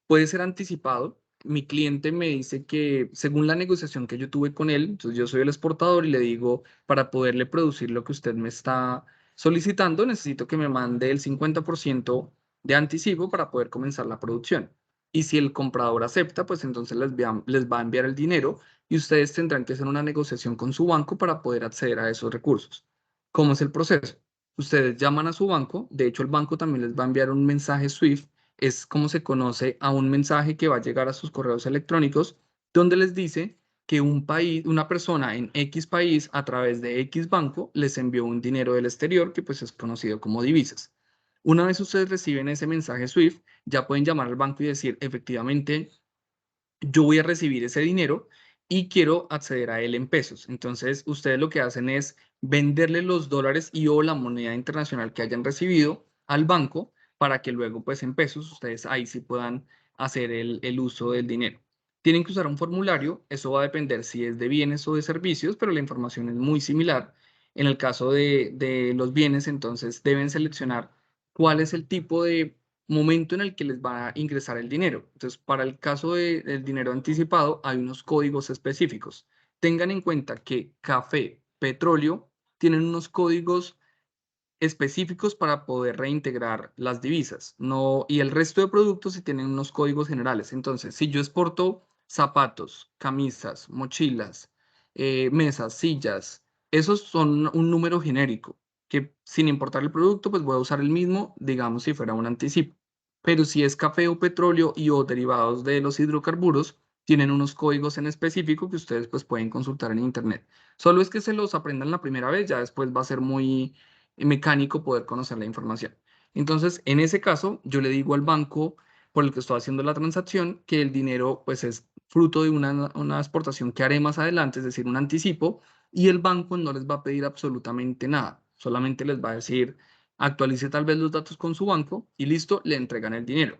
Puede ser anticipado. Mi cliente me dice que según la negociación que yo tuve con él, entonces yo soy el exportador y le digo, para poderle producir lo que usted me está solicitando, necesito que me mande el 50% de anticipo para poder comenzar la producción. Y si el comprador acepta, pues entonces les va a enviar el dinero y ustedes tendrán que hacer una negociación con su banco para poder acceder a esos recursos. ¿Cómo es el proceso? Ustedes llaman a su banco, de hecho el banco también les va a enviar un mensaje SWIFT, es como se conoce a un mensaje que va a llegar a sus correos electrónicos donde les dice que un país, una persona en X país a través de X banco les envió un dinero del exterior que pues es conocido como divisas. Una vez ustedes reciben ese mensaje SWIFT, ya pueden llamar al banco y decir, efectivamente, yo voy a recibir ese dinero y quiero acceder a él en pesos. Entonces, ustedes lo que hacen es venderle los dólares y o la moneda internacional que hayan recibido al banco para que luego, pues en pesos, ustedes ahí sí puedan hacer el uso del dinero. Tienen que usar un formulario, eso va a depender si es de bienes o de servicios, pero la información es muy similar. En el caso de los bienes, entonces deben seleccionar cuál es el tipo de momento en el que les va a ingresar el dinero. Entonces, para el caso del dinero anticipado, hay unos códigos específicos. Tengan en cuenta que café, petróleo, tienen unos códigos específicos para poder reintegrar las divisas. No, y el resto de productos sí tienen unos códigos generales. Entonces, si yo exporto zapatos, camisas, mochilas, mesas, sillas, esos son un número genérico que sin importar el producto, pues voy a usar el mismo, digamos, si fuera un anticipo. pero si es café o petróleo y o derivados de los hidrocarburos, tienen unos códigos en específico que ustedes pues pueden consultar en internet. Solo es que se los aprendan la primera vez, ya después va a ser muy mecánico poder conocer la información. Entonces, en ese caso, yo le digo al banco por el que estoy haciendo la transacción que el dinero pues es fruto de una exportación que haré más adelante, es decir, un anticipo, y el banco no les va a pedir absolutamente nada, solamente les va a decir actualice tal vez los datos con su banco y listo, le entregan el dinero.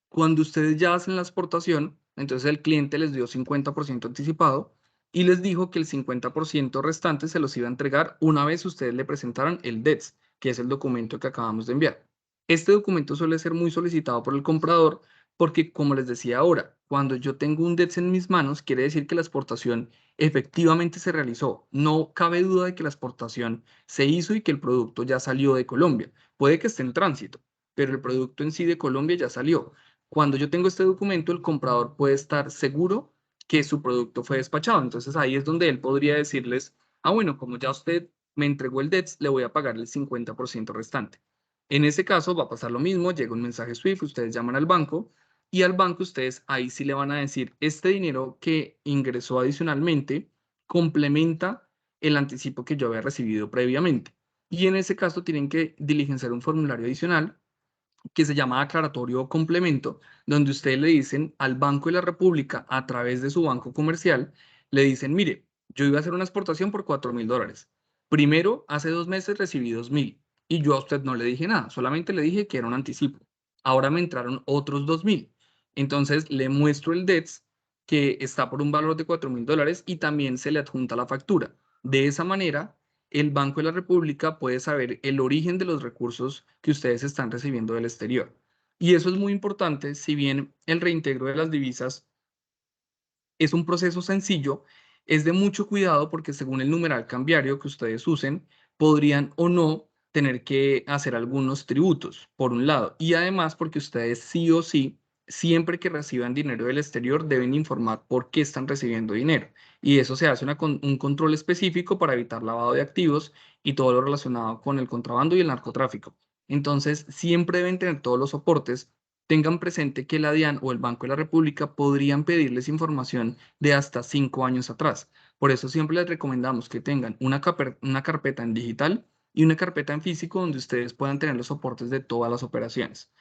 Cuando ustedes ya hacen la exportación, entonces el cliente les dio 50% anticipado y les dijo que el 50% restante se los iba a entregar una vez ustedes le presentaran el DETS, que es el documento que acabamos de enviar. Este documento suele ser muy solicitado por el comprador porque, como les decía ahora, cuando yo tengo un DETS en mis manos, quiere decir que la exportación efectivamente se realizó. No cabe duda de que la exportación se hizo y que el producto ya salió de Colombia. Puede que esté en tránsito, pero el producto en sí de Colombia ya salió. Cuando yo tengo este documento, el comprador puede estar seguro que su producto fue despachado. Entonces ahí es donde él podría decirles, ah, bueno, como ya usted me entregó el DETS, le voy a pagar el 50% restante. En ese caso va a pasar lo mismo, llega un mensaje SWIFT, ustedes llaman al banco y al banco ustedes ahí sí le van a decir, este dinero que ingresó adicionalmente complementa el anticipo que yo había recibido previamente. Y en ese caso tienen que diligenciar un formulario adicional que se llama aclaratorio o complemento, donde ustedes le dicen al Banco de la República, a través de su banco comercial, le dicen, mire, yo iba a hacer una exportación por $4.000. Primero, hace 2 meses recibí 2.000 y yo a usted no le dije nada, solamente le dije que era un anticipo. Ahora me entraron otros 2.000. Entonces le muestro el DETS que está por un valor de $4.000 y también se le adjunta la factura. De esa manera, el Banco de la República puede saber el origen de los recursos que ustedes están recibiendo del exterior. Y eso es muy importante, si bien el reintegro de las divisas es un proceso sencillo, es de mucho cuidado porque según el numeral cambiario que ustedes usen, podrían o no tener que hacer algunos tributos, por un lado, y además porque ustedes sí o sí, siempre que reciban dinero del exterior, deben informar por qué están recibiendo dinero. Y eso se hace un control específico para evitar lavado de activos y todo lo relacionado con el contrabando y el narcotráfico. Entonces, siempre deben tener todos los soportes. Tengan presente que la DIAN o el Banco de la República podrían pedirles información de hasta 5 años atrás. Por eso siempre les recomendamos que tengan una carpeta en digital y una carpeta en físico donde ustedes puedan tener los soportes de todas las operaciones.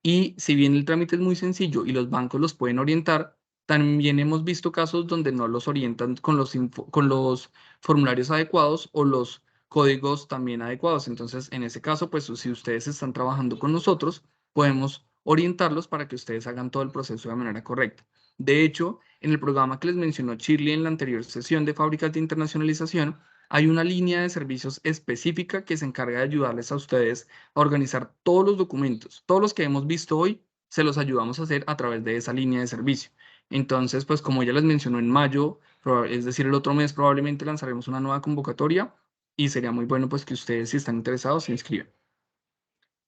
Y si bien el trámite es muy sencillo y los bancos los pueden orientar, también hemos visto casos donde no los orientan con los formularios adecuados o los códigos también adecuados. Entonces, en ese caso, pues si ustedes están trabajando con nosotros, podemos orientarlos para que ustedes hagan todo el proceso de manera correcta. De hecho, en el programa que les mencionó Shirley en la anterior sesión de fábricas de internacionalización, hay una línea de servicios específica que se encarga de ayudarles a ustedes a organizar todos los documentos. Todos los que hemos visto hoy, se los ayudamos a hacer a través de esa línea de servicio. Entonces, pues como ya les mencionó en mayo, es decir, el otro mes probablemente lanzaremos una nueva convocatoria y sería muy bueno pues que ustedes, si están interesados, se inscriban.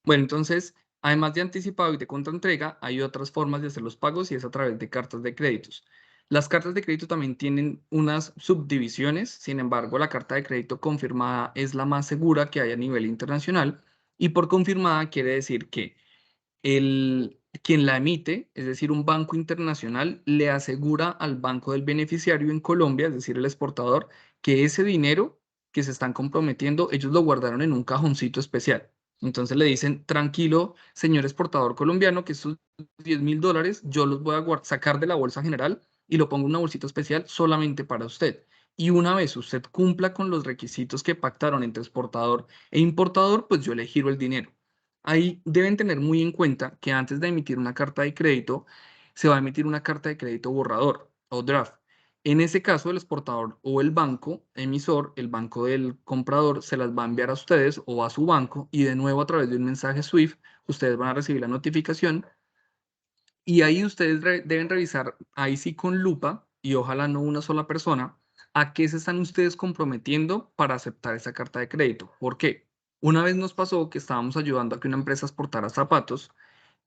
Bueno, entonces, además de anticipado y de contraentrega, hay otras formas de hacer los pagos y es a través de cartas de créditos. Las cartas de crédito también tienen unas subdivisiones, sin embargo, la carta de crédito confirmada es la más segura que hay a nivel internacional y por confirmada quiere decir que quien la emite, es decir, un banco internacional, le asegura al banco del beneficiario en Colombia, es decir, el exportador, que ese dinero que se están comprometiendo, ellos lo guardaron en un cajoncito especial. Entonces le dicen, tranquilo, señor exportador colombiano, que estos $10.000 yo los voy a sacar de la bolsa general y lo pongo en una bolsita especial solamente para usted. Y una vez usted cumpla con los requisitos que pactaron entre exportador e importador, pues yo le giro el dinero. Ahí deben tener muy en cuenta que antes de emitir una carta de crédito, se va a emitir una carta de crédito borrador o draft. En ese caso, el exportador o el banco emisor, el banco del comprador, se las va a enviar a ustedes o a su banco y de nuevo a través de un mensaje SWIFT, ustedes van a recibir la notificación y ahí ustedes deben revisar, ahí sí con lupa y ojalá no una sola persona, a qué se están ustedes comprometiendo para aceptar esa carta de crédito. ¿Por qué? Una vez nos pasó que estábamos ayudando a que una empresa exportara zapatos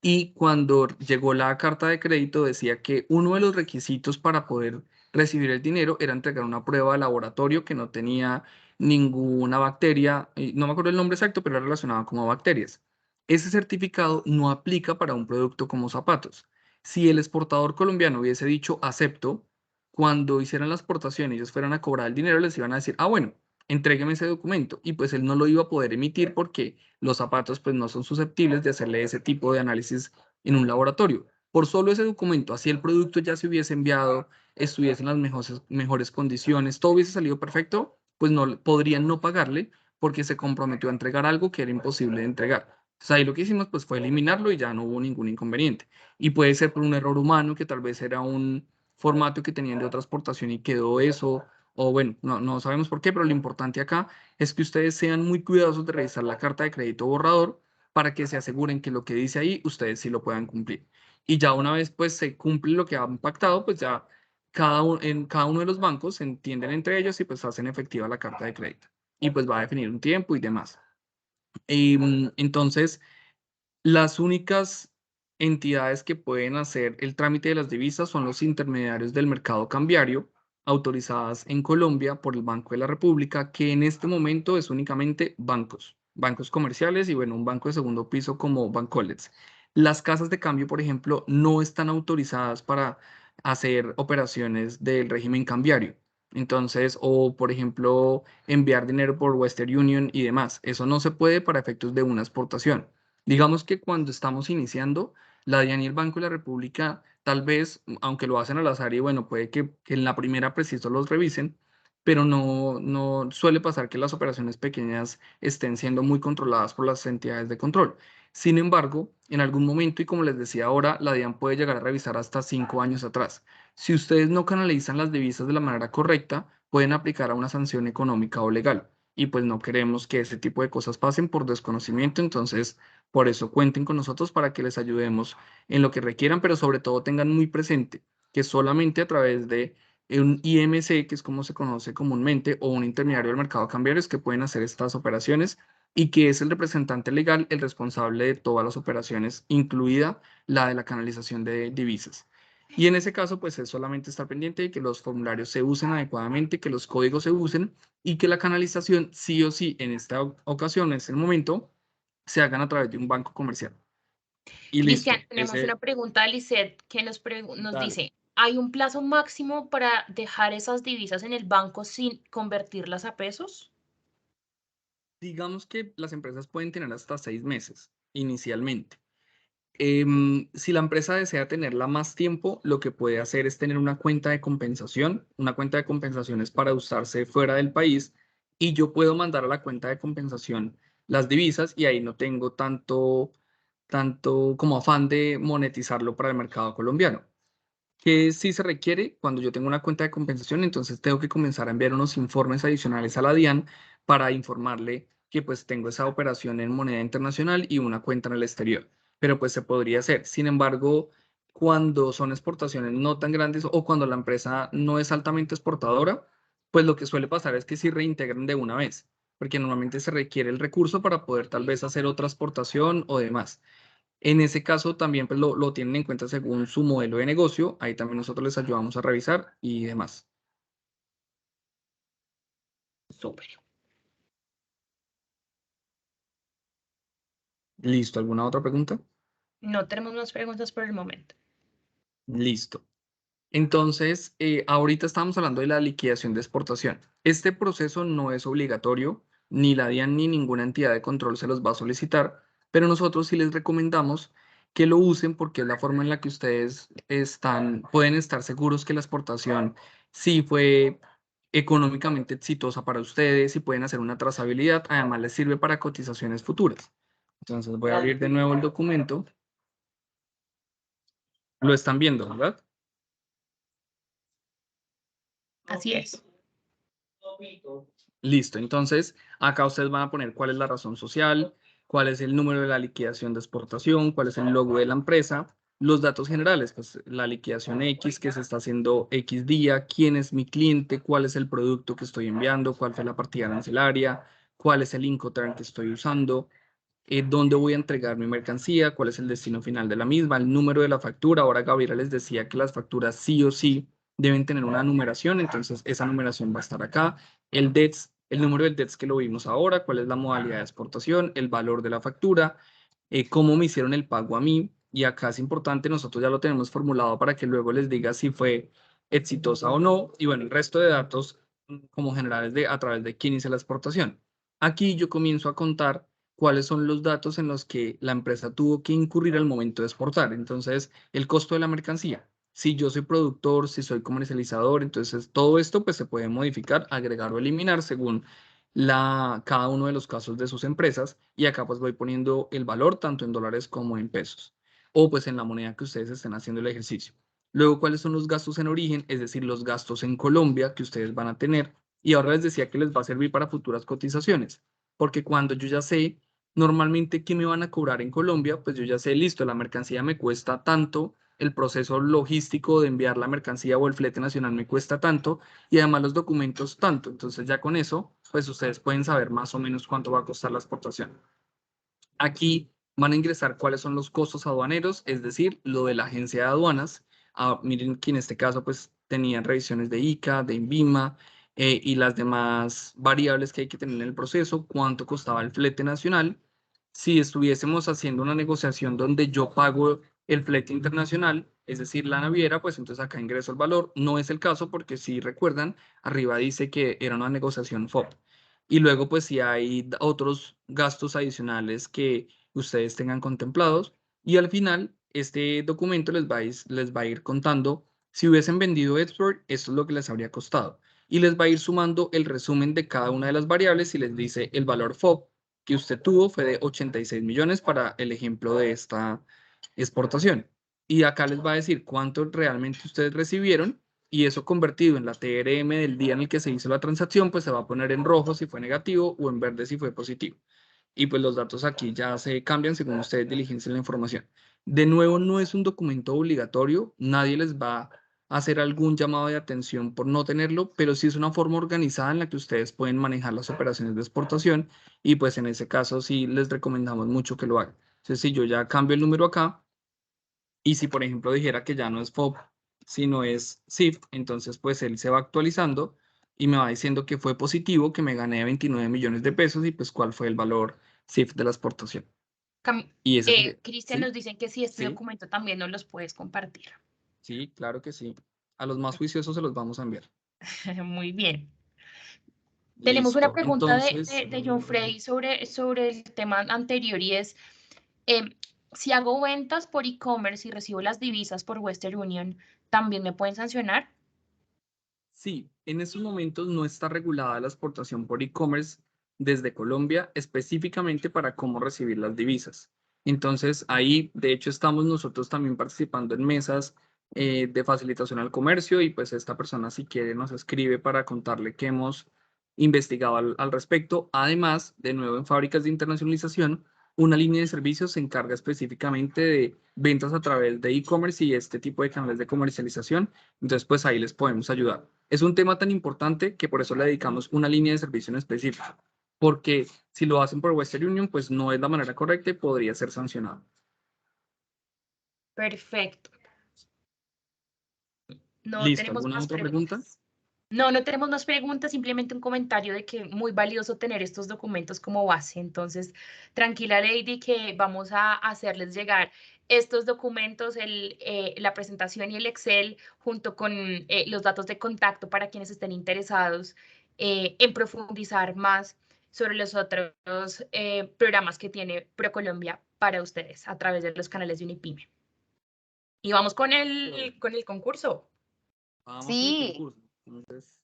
y cuando llegó la carta de crédito decía que uno de los requisitos para poder recibir el dinero era entregar una prueba de laboratorio que no tenía ninguna bacteria, no me acuerdo el nombre exacto, pero era relacionada como a bacterias. ese certificado no aplica para un producto como zapatos. Si el exportador colombiano hubiese dicho acepto, cuando hicieran la exportación y ellos fueran a cobrar el dinero, les iban a decir, ah, bueno, entrégueme ese documento. Y pues él no lo iba a poder emitir porque los zapatos pues no son susceptibles de hacerle ese tipo de análisis en un laboratorio. Por solo ese documento, así el producto ya se hubiese enviado, estuviese en las mejores condiciones, todo hubiese salido perfecto, pues no podrían no pagarle porque se comprometió a entregar algo que era imposible de entregar. Entonces ahí lo que hicimos pues fue eliminarlo y ya no hubo ningún inconveniente. Y puede ser por un error humano que tal vez era un formato que tenían de otra exportación y quedó eso, o bueno, no sabemos por qué, pero lo importante acá es que ustedes sean muy cuidadosos de revisar la carta de crédito borrador para que se aseguren que lo que dice ahí ustedes sí lo puedan cumplir. Y ya una vez pues se cumple lo que han pactado, pues ya en cada uno de los bancos se entienden entre ellos y pues hacen efectiva la carta de crédito. Y pues va a definir un tiempo y demás. Entonces, las únicas entidades que pueden hacer el trámite de las divisas son los intermediarios del mercado cambiario, autorizadas en Colombia por el Banco de la República, que en este momento es únicamente bancos comerciales y bueno, un banco de segundo piso como Bancolets. Las casas de cambio, por ejemplo, no están autorizadas para hacer operaciones del régimen cambiario. Entonces, o por ejemplo, enviar dinero por Western Union y demás. Eso no se puede para efectos de una exportación. Digamos que cuando estamos iniciando, la DIAN y el Banco de la República, tal vez, aunque lo hacen al azar y bueno, puede que en la primera preciso los revisen, pero no suele pasar que las operaciones pequeñas estén siendo muy controladas por las entidades de control. Sin embargo, en algún momento, y como les decía ahora, la DIAN puede llegar a revisar hasta 5 años atrás. Si ustedes no canalizan las divisas de la manera correcta, pueden aplicar a una sanción económica o legal. Y pues no queremos que ese tipo de cosas pasen por desconocimiento, entonces por eso cuenten con nosotros para que les ayudemos en lo que requieran, pero sobre todo tengan muy presente que solamente a través de un IMC, que es como se conoce comúnmente, o un intermediario del mercado cambiario, es que pueden hacer estas operaciones y que es el representante legal el responsable de todas las operaciones, incluida la de la canalización de divisas. Y en ese caso, pues es solamente estar pendiente de que los formularios se usen adecuadamente, que los códigos se usen y que la canalización sí o sí en esta ocasión, en este momento, se hagan a través de un banco comercial. Y Cristian, listo. tenemos una pregunta de Lisette que nos dice, ¿hay un plazo máximo para dejar esas divisas en el banco sin convertirlas a pesos? Digamos que las empresas pueden tener hasta 6 meses inicialmente. Si la empresa desea tenerla más tiempo, lo que puede hacer es tener una cuenta de compensación. Una cuenta de compensación es para usarse fuera del país y yo puedo mandar a la cuenta de compensación las divisas y ahí no tengo tanto como afán de monetizarlo para el mercado colombiano. Que sí se requiere cuando yo tengo una cuenta de compensación, entonces tengo que comenzar a enviar unos informes adicionales a la DIAN para informarle que pues tengo esa operación en moneda internacional y una cuenta en el exterior, pero pues se podría hacer. Sin embargo, cuando son exportaciones no tan grandes o cuando la empresa no es altamente exportadora, pues lo que suele pasar es que sí reintegran de una vez, porque normalmente se requiere el recurso para poder tal vez hacer otra exportación o demás. En ese caso también pues, lo tienen en cuenta según su modelo de negocio. Ahí también nosotros les ayudamos a revisar y demás. Súper. Listo. ¿Alguna otra pregunta? No tenemos más preguntas por el momento. Listo. Entonces, ahorita estamos hablando de la liquidación de exportación. Este proceso no es obligatorio, ni la DIAN ni ninguna entidad de control se los va a solicitar, pero nosotros sí les recomendamos que lo usen porque es la forma en la que ustedes pueden estar seguros que la exportación sí fue económicamente exitosa para ustedes y pueden hacer una trazabilidad. Además, les sirve para cotizaciones futuras. Entonces, voy a abrir de nuevo el documento. Lo están viendo, ¿verdad? Así es. Listo, entonces acá ustedes van a poner cuál es la razón social, cuál es el número de la liquidación de exportación, cuál es el logo de la empresa, los datos generales, pues la liquidación X que se está haciendo X día, quién es mi cliente, cuál es el producto que estoy enviando, cuál fue la partida arancelaria, cuál es el Incoterm que estoy usando, dónde voy a entregar mi mercancía, cuál es el destino final de la misma, el número de la factura. Ahora Gabriela les decía que las facturas sí o sí deben tener una numeración, entonces esa numeración va a estar acá. El DETS, el número del DETS que lo vimos ahora, cuál es la modalidad de exportación, el valor de la factura, cómo me hicieron el pago a mí. Y acá es importante, nosotros ya lo tenemos formulado para que luego les diga si fue exitosa o no. Y bueno, el resto de datos como generales a través de quién hizo la exportación. Aquí yo comienzo a contar cuáles son los datos en los que la empresa tuvo que incurrir al momento de exportar. Entonces, el costo de la mercancía. Si yo soy productor, si soy comercializador, entonces todo esto pues se puede modificar, agregar o eliminar según cada uno de los casos de sus empresas. Y acá pues voy poniendo el valor tanto en dólares como en pesos o pues en la moneda que ustedes estén haciendo el ejercicio. Luego, ¿cuáles son los gastos en origen? Es decir, los gastos en Colombia que ustedes van a tener. Y ahora les decía que les va a servir para futuras cotizaciones, porque cuando yo ya sé normalmente qué me van a cobrar en Colombia, pues yo ya sé, listo, la mercancía me cuesta tanto, el proceso logístico de enviar la mercancía o el flete nacional me cuesta tanto y además los documentos tanto. Entonces ya con eso, pues ustedes pueden saber más o menos cuánto va a costar la exportación. Aquí van a ingresar cuáles son los costos aduaneros, es decir, lo de la agencia de aduanas. Miren que en este caso pues tenían revisiones de ICA, de INVIMA y las demás variables que hay que tener en el proceso, cuánto costaba el flete nacional. Si estuviésemos haciendo una negociación donde yo pago el flete internacional, es decir, la naviera, pues entonces acá ingreso el valor. No es el caso porque si recuerdan, arriba dice que era una negociación FOB. Y luego, pues, si hay otros gastos adicionales que ustedes tengan contemplados. Y al final, este documento les va a ir contando si hubiesen vendido export, esto es lo que les habría costado. Y les va a ir sumando el resumen de cada una de las variables y les dice el valor FOB que usted tuvo fue de 86 millones para el ejemplo de esta exportación. Y acá les va a decir cuánto realmente ustedes recibieron y eso convertido en la TRM del día en el que se hizo la transacción, pues se va a poner en rojo si fue negativo o en verde si fue positivo. Y pues los datos aquí ya se cambian según ustedes diligencien la información. De nuevo, no es un documento obligatorio, nadie les va a hacer algún llamado de atención por no tenerlo, pero sí es una forma organizada en la que ustedes pueden manejar las operaciones de exportación y pues en ese caso sí les recomendamos mucho que lo hagan. Entonces, si yo ya cambio el número acá, y si, por ejemplo, dijera que ya no es FOB, sino es CIF, entonces pues él se va actualizando y me va diciendo que fue positivo, que me gané 29 millones de pesos y pues cuál fue el valor CIF de la exportación. Y ese sería, Cristian, ¿sí? nos dicen que si este Sí, documento también nos los puedes compartir. sí, claro que sí. A los más juiciosos se los vamos a enviar. Muy bien. Tenemos una Listo. pregunta Entonces, de John Frey sobre el tema anterior y es, em, si hago ventas por e-commerce y recibo las divisas por Western Union, ¿también me pueden sancionar? sí, en estos momentos no está regulada la exportación por e-commerce desde Colombia específicamente para cómo recibir las divisas. Entonces, ahí, de hecho, estamos nosotros también participando en mesas de facilitación al comercio y pues esta persona si quiere nos escribe para contarle que hemos investigado al respecto. Además, de nuevo, en fábricas de internacionalización, una línea de servicios se encarga específicamente de ventas a través de e-commerce y este tipo de canales de comercialización. Entonces, pues ahí les podemos ayudar. Es un tema tan importante que por eso le dedicamos una línea de servicio en específico, porque si lo hacen por Western Union, pues no es la manera correcta y podría ser sancionado. Perfecto. No Listo, tenemos ¿alguna más otra pregunta? preguntas. No, no tenemos más preguntas, simplemente un comentario de que muy valioso tener estos documentos como base. Entonces, tranquila, Lady, que vamos a hacerles llegar estos documentos, la presentación y el Excel, junto con los datos de contacto para quienes estén interesados en profundizar más sobre los otros programas que tiene ProColombia para ustedes a través de los canales de Unipyme. Y vamos con el concurso. Vamos con el Sí, concurso. Entonces,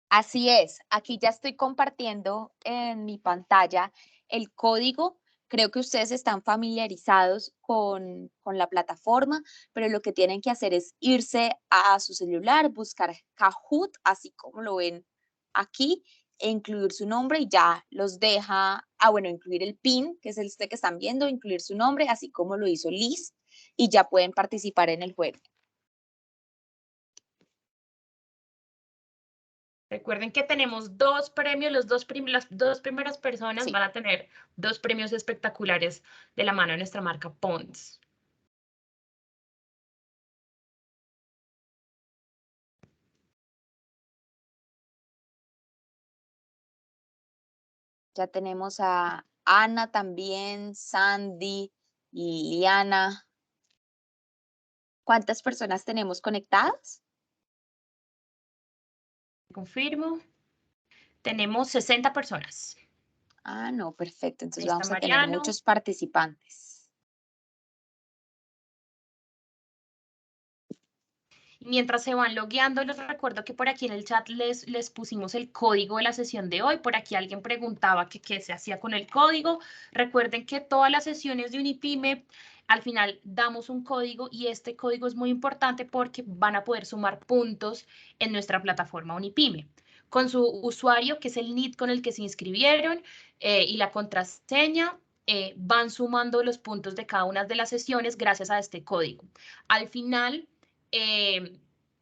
así es. Aquí ya estoy compartiendo en mi pantalla el código. Creo que ustedes están familiarizados con la plataforma, pero lo que tienen que hacer es irse a su celular, buscar Kahoot, así como lo ven aquí, e incluir su nombre y ya los deja, bueno, incluir el PIN, que es este que están viendo, incluir su nombre, así como lo hizo Liz, y ya pueden participar en el juego. Recuerden que tenemos dos premios, las dos primeras personas Sí. van a tener dos premios espectaculares de la mano de nuestra marca Pons. Ya tenemos a Ana también, Sandy, Liliana. ¿Cuántas personas tenemos conectadas? Confirmo. Tenemos 60 personas. Ah, no, perfecto. Entonces Ahí está vamos a tener Mariano. muchos participantes. Mientras se van logueando, les recuerdo que por aquí en el chat les pusimos el código de la sesión de hoy. Por aquí alguien preguntaba que qué se hacía con el código. Recuerden que todas las sesiones de Unipyme, al final damos un código y este código es muy importante porque van a poder sumar puntos en nuestra plataforma Unipyme. Con su usuario, que es el NID con el que se inscribieron, y la contraseña, van sumando los puntos de cada una de las sesiones gracias a este código. Al final,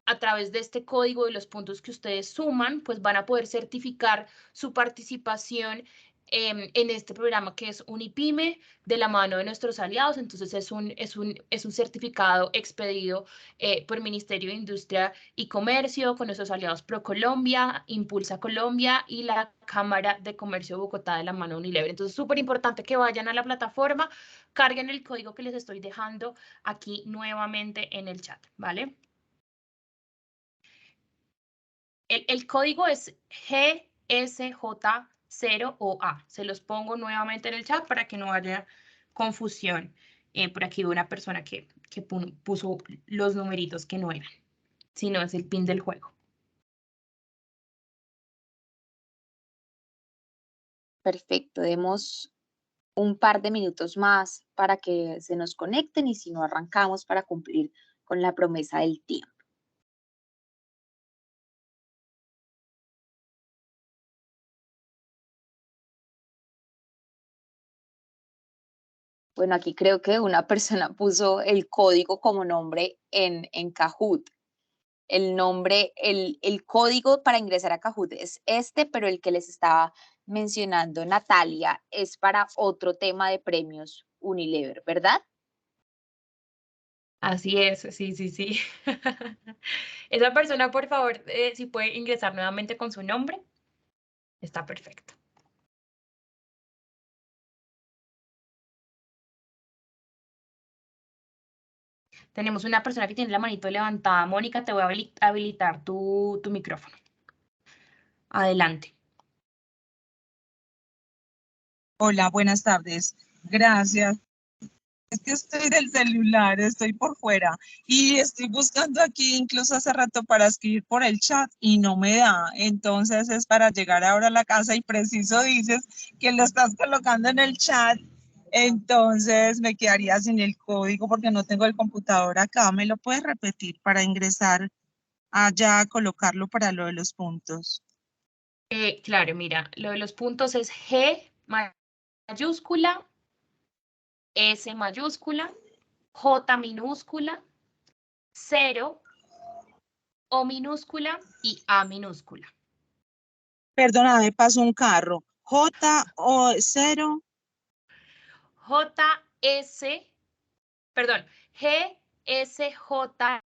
a través de este código de los puntos que ustedes suman, pues van a poder certificar su participación en este programa que es Unipyme de la mano de nuestros aliados. Entonces es un certificado expedido por Ministerio de Industria y Comercio con nuestros aliados ProColombia, Impulsa Colombia y la Cámara de Comercio de Bogotá de la mano de Unilever. Entonces es súper importante que vayan a la plataforma, carguen el código que les estoy dejando aquí nuevamente en el chat, ¿vale? El código es GSJ0OA. Se los pongo nuevamente en el chat para que no haya confusión. Por aquí hubo una persona que puso los numeritos que no eran, sino es el pin del juego. Perfecto, demos un par de minutos más para que se nos conecten y si no arrancamos para cumplir con la promesa del tiempo. Bueno, aquí creo que una persona puso el código como nombre en Kahoot. El nombre, el código para ingresar a Kahoot es este, pero el que les estaba mencionando Natalia es para otro tema de premios Unilever, ¿verdad? Así es, sí, sí, sí. Esa persona, por favor, si puede ingresar nuevamente con su nombre, está perfecto. Tenemos una persona que tiene la manito levantada. Mónica, te voy a habilitar tu micrófono. Adelante. Hola, buenas tardes. Gracias. Es que estoy del celular, estoy por fuera y estoy buscando aquí incluso hace rato para escribir por el chat y no me da. Entonces es para llegar ahora a la casa y preciso dices que lo estás colocando en el chat. Entonces me quedaría sin el código porque no tengo el computador acá. ¿Me lo puedes repetir para ingresar allá a colocarlo para lo de los puntos? Claro, mira, lo de los puntos es G mayúscula, S mayúscula, J minúscula, 0, O minúscula y A minúscula. Perdóname, pasó un carro. J-O-0. Perdón, G-S-J-O,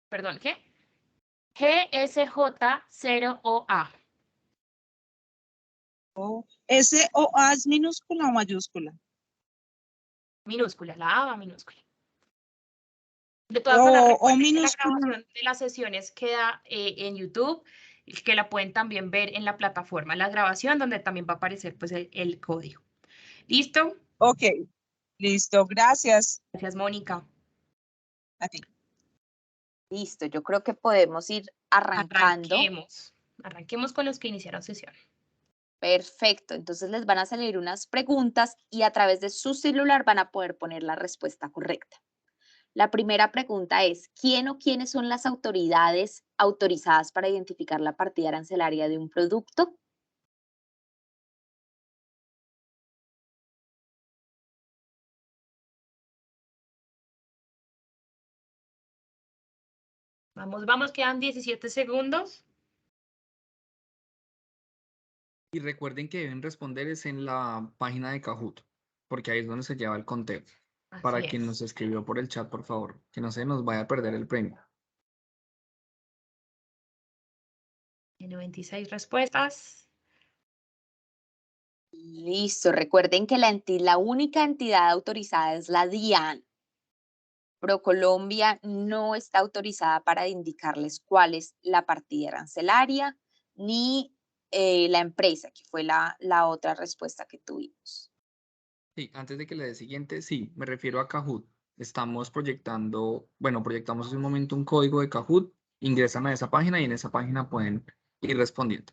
perdón, ¿qué? GSJ0OA. ¿S-O-A es minúscula o mayúscula? Minúscula, la A va minúscula. De todas maneras, recuerden que la grabación de las sesiones queda en YouTube, que la pueden también ver en la plataforma, la grabación donde también va a aparecer pues el código. ¿Listo? Ok, listo, gracias. Gracias, Mónica. A ti. Listo, yo creo que podemos ir arrancando. Arranquemos con los que iniciaron sesión. Perfecto, entonces les van a salir unas preguntas y a través de su celular van a poder poner la respuesta correcta. La primera pregunta es, ¿quién o quiénes son las autoridades autorizadas para identificar la partida arancelaria de un producto? Vamos, quedan 17 segundos. Y recuerden que deben responder es en la página de Kahoot, porque ahí es donde se lleva el conteo. Para Así quien es. nos escribió por el chat, por favor, que no se nos vaya a perder el premio. Tiene 26 respuestas. Listo, recuerden que la única entidad autorizada es la DIAN. ProColombia no está autorizada para indicarles cuál es la partida arancelaria ni la empresa, que fue la otra respuesta que tuvimos. Sí, antes de que le dé siguiente, sí, me refiero a Kahoot. Estamos proyectando, bueno, proyectamos hace un momento un código de Kahoot, ingresan a esa página y en esa página pueden ir respondiendo.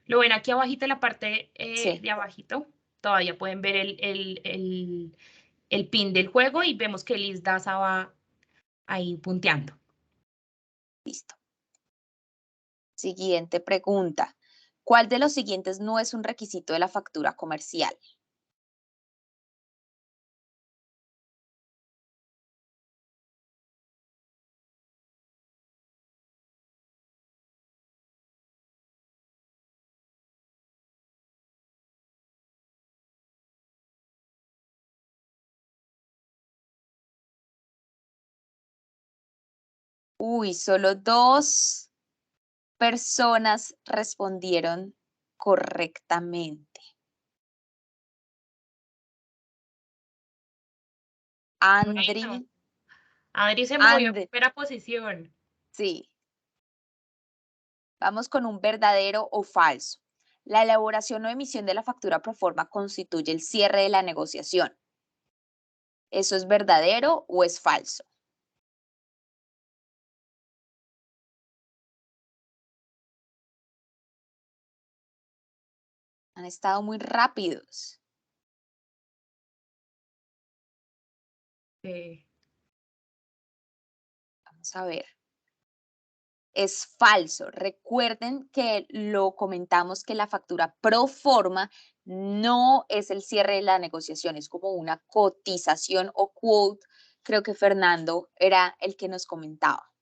Lo ven aquí abajito en la parte Sí. de abajito. Todavía pueden ver el pin del juego y vemos que Liz Daza va ahí punteando. Listo. Siguiente pregunta. ¿Cuál de los siguientes no es un requisito de la factura comercial? Uy, solo 2 personas respondieron correctamente. Andri, Bueno, Adri se movió a Andri, primera posición. sí. Vamos con un verdadero o falso. La elaboración o emisión de la factura pro forma constituye el cierre de la negociación. ¿Eso es verdadero o es falso? Han estado muy rápidos. Vamos a ver. Es falso. Recuerden que lo comentamos que la factura pro forma no es el cierre de la negociación, es como una cotización o quote. Creo que Fernando era el que nos comentaba.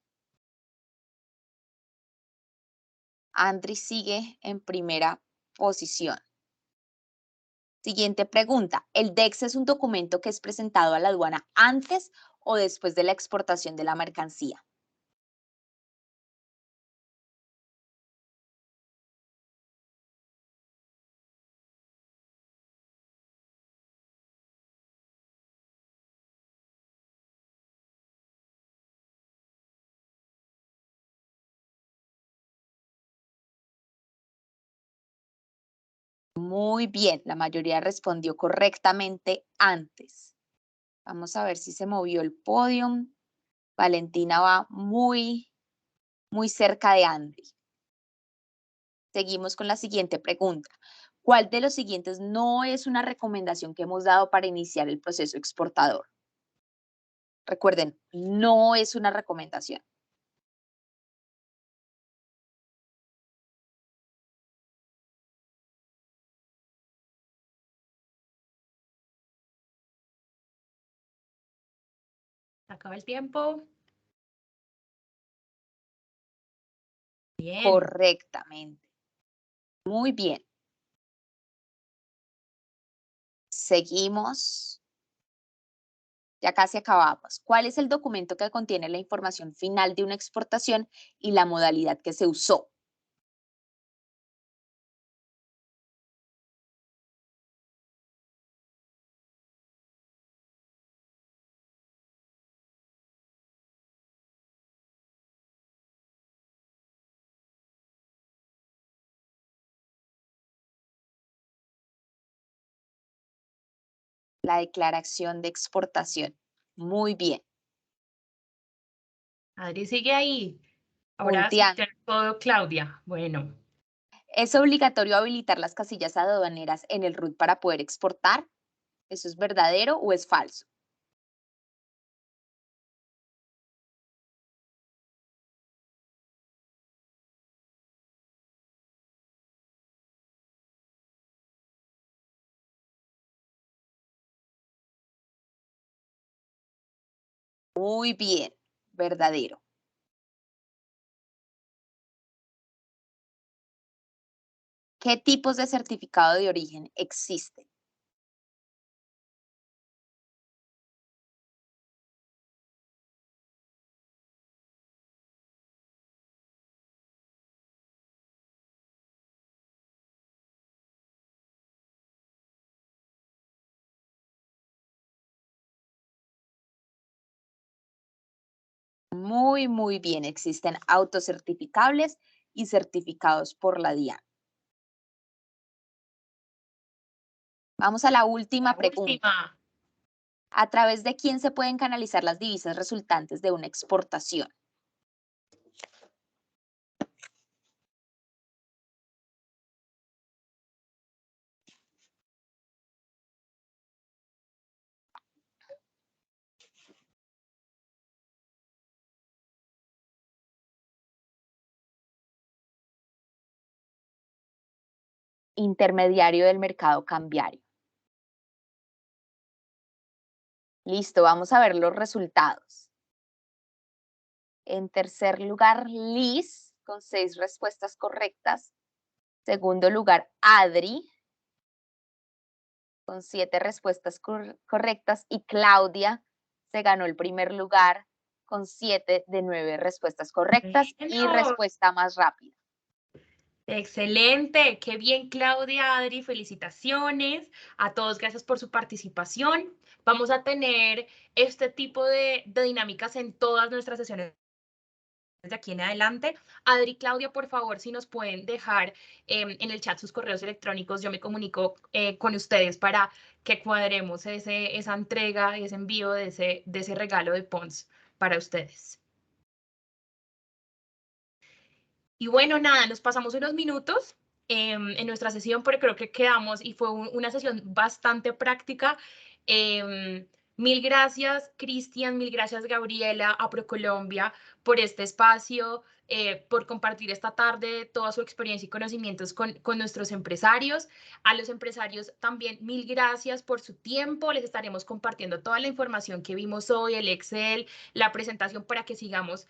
Andri sigue en primera posición. Siguiente pregunta. ¿El DEX es un documento que es presentado a la aduana antes o después de la exportación de la mercancía? Muy bien, la mayoría respondió correctamente antes. Vamos a ver si se movió el podio. Valentina va muy, muy cerca de Andy. Seguimos con la siguiente pregunta. ¿Cuál de los siguientes no es una recomendación que hemos dado para iniciar el proceso exportador? Recuerden, no es una recomendación. Acaba el tiempo. Bien. Correctamente. Muy bien. Seguimos. Ya casi acabamos. ¿Cuál es el documento que contiene la información final de una exportación y la modalidad que se usó? La declaración de exportación. Muy bien. Adri sigue ahí. Ahora sí, Punteando. todo Claudia. Bueno, ¿Es obligatorio habilitar las casillas aduaneras en el RUT para poder exportar? ¿Eso es verdadero o es falso? Muy bien, verdadero. ¿Qué tipos de certificado de origen existen? muy, muy bien. Existen autocertificables y certificados por la DIAN. Vamos a la última pregunta. ¿A través de quién se pueden canalizar las divisas resultantes de una exportación? Intermediario del mercado cambiario. Listo, vamos a ver los resultados. En tercer lugar, Liz, con 6 respuestas correctas. Segundo lugar, Adri, con 7 respuestas correctas. Y Claudia se ganó el primer lugar con 7 de 9 respuestas correctas y respuesta más rápida. Excelente, qué bien Claudia, Adri, felicitaciones a todos, gracias por su participación. Vamos a tener este tipo de dinámicas en todas nuestras sesiones de aquí en adelante. Adri, Claudia, por favor, si nos pueden dejar en el chat sus correos electrónicos, yo me comunico con ustedes para que cuadremos esa entrega y ese envío de ese regalo de Pons para ustedes. Y bueno, nada, nos pasamos unos minutos en nuestra sesión, pero creo que quedamos y fue una sesión bastante práctica. Mil gracias, Cristian, mil gracias, Gabriela, a ProColombia, por este espacio, por compartir esta tarde toda su experiencia y conocimientos con nuestros empresarios. A los empresarios también, mil gracias por su tiempo. Les estaremos compartiendo toda la información que vimos hoy, el Excel, la presentación para que sigamos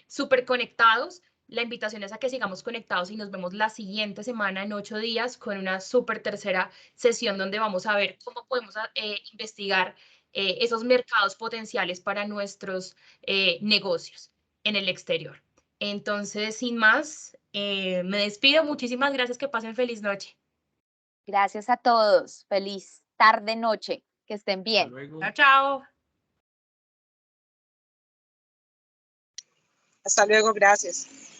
súper conectados. La invitación es a que sigamos conectados y nos vemos la siguiente semana en 8 días con una súper tercera sesión donde vamos a ver cómo podemos investigar esos mercados potenciales para nuestros negocios en el exterior. Entonces, sin más, me despido. Muchísimas gracias. Que pasen feliz noche. Gracias a todos. Feliz tarde, noche. Que estén bien. Hasta luego. Chao, chao. Hasta luego, gracias.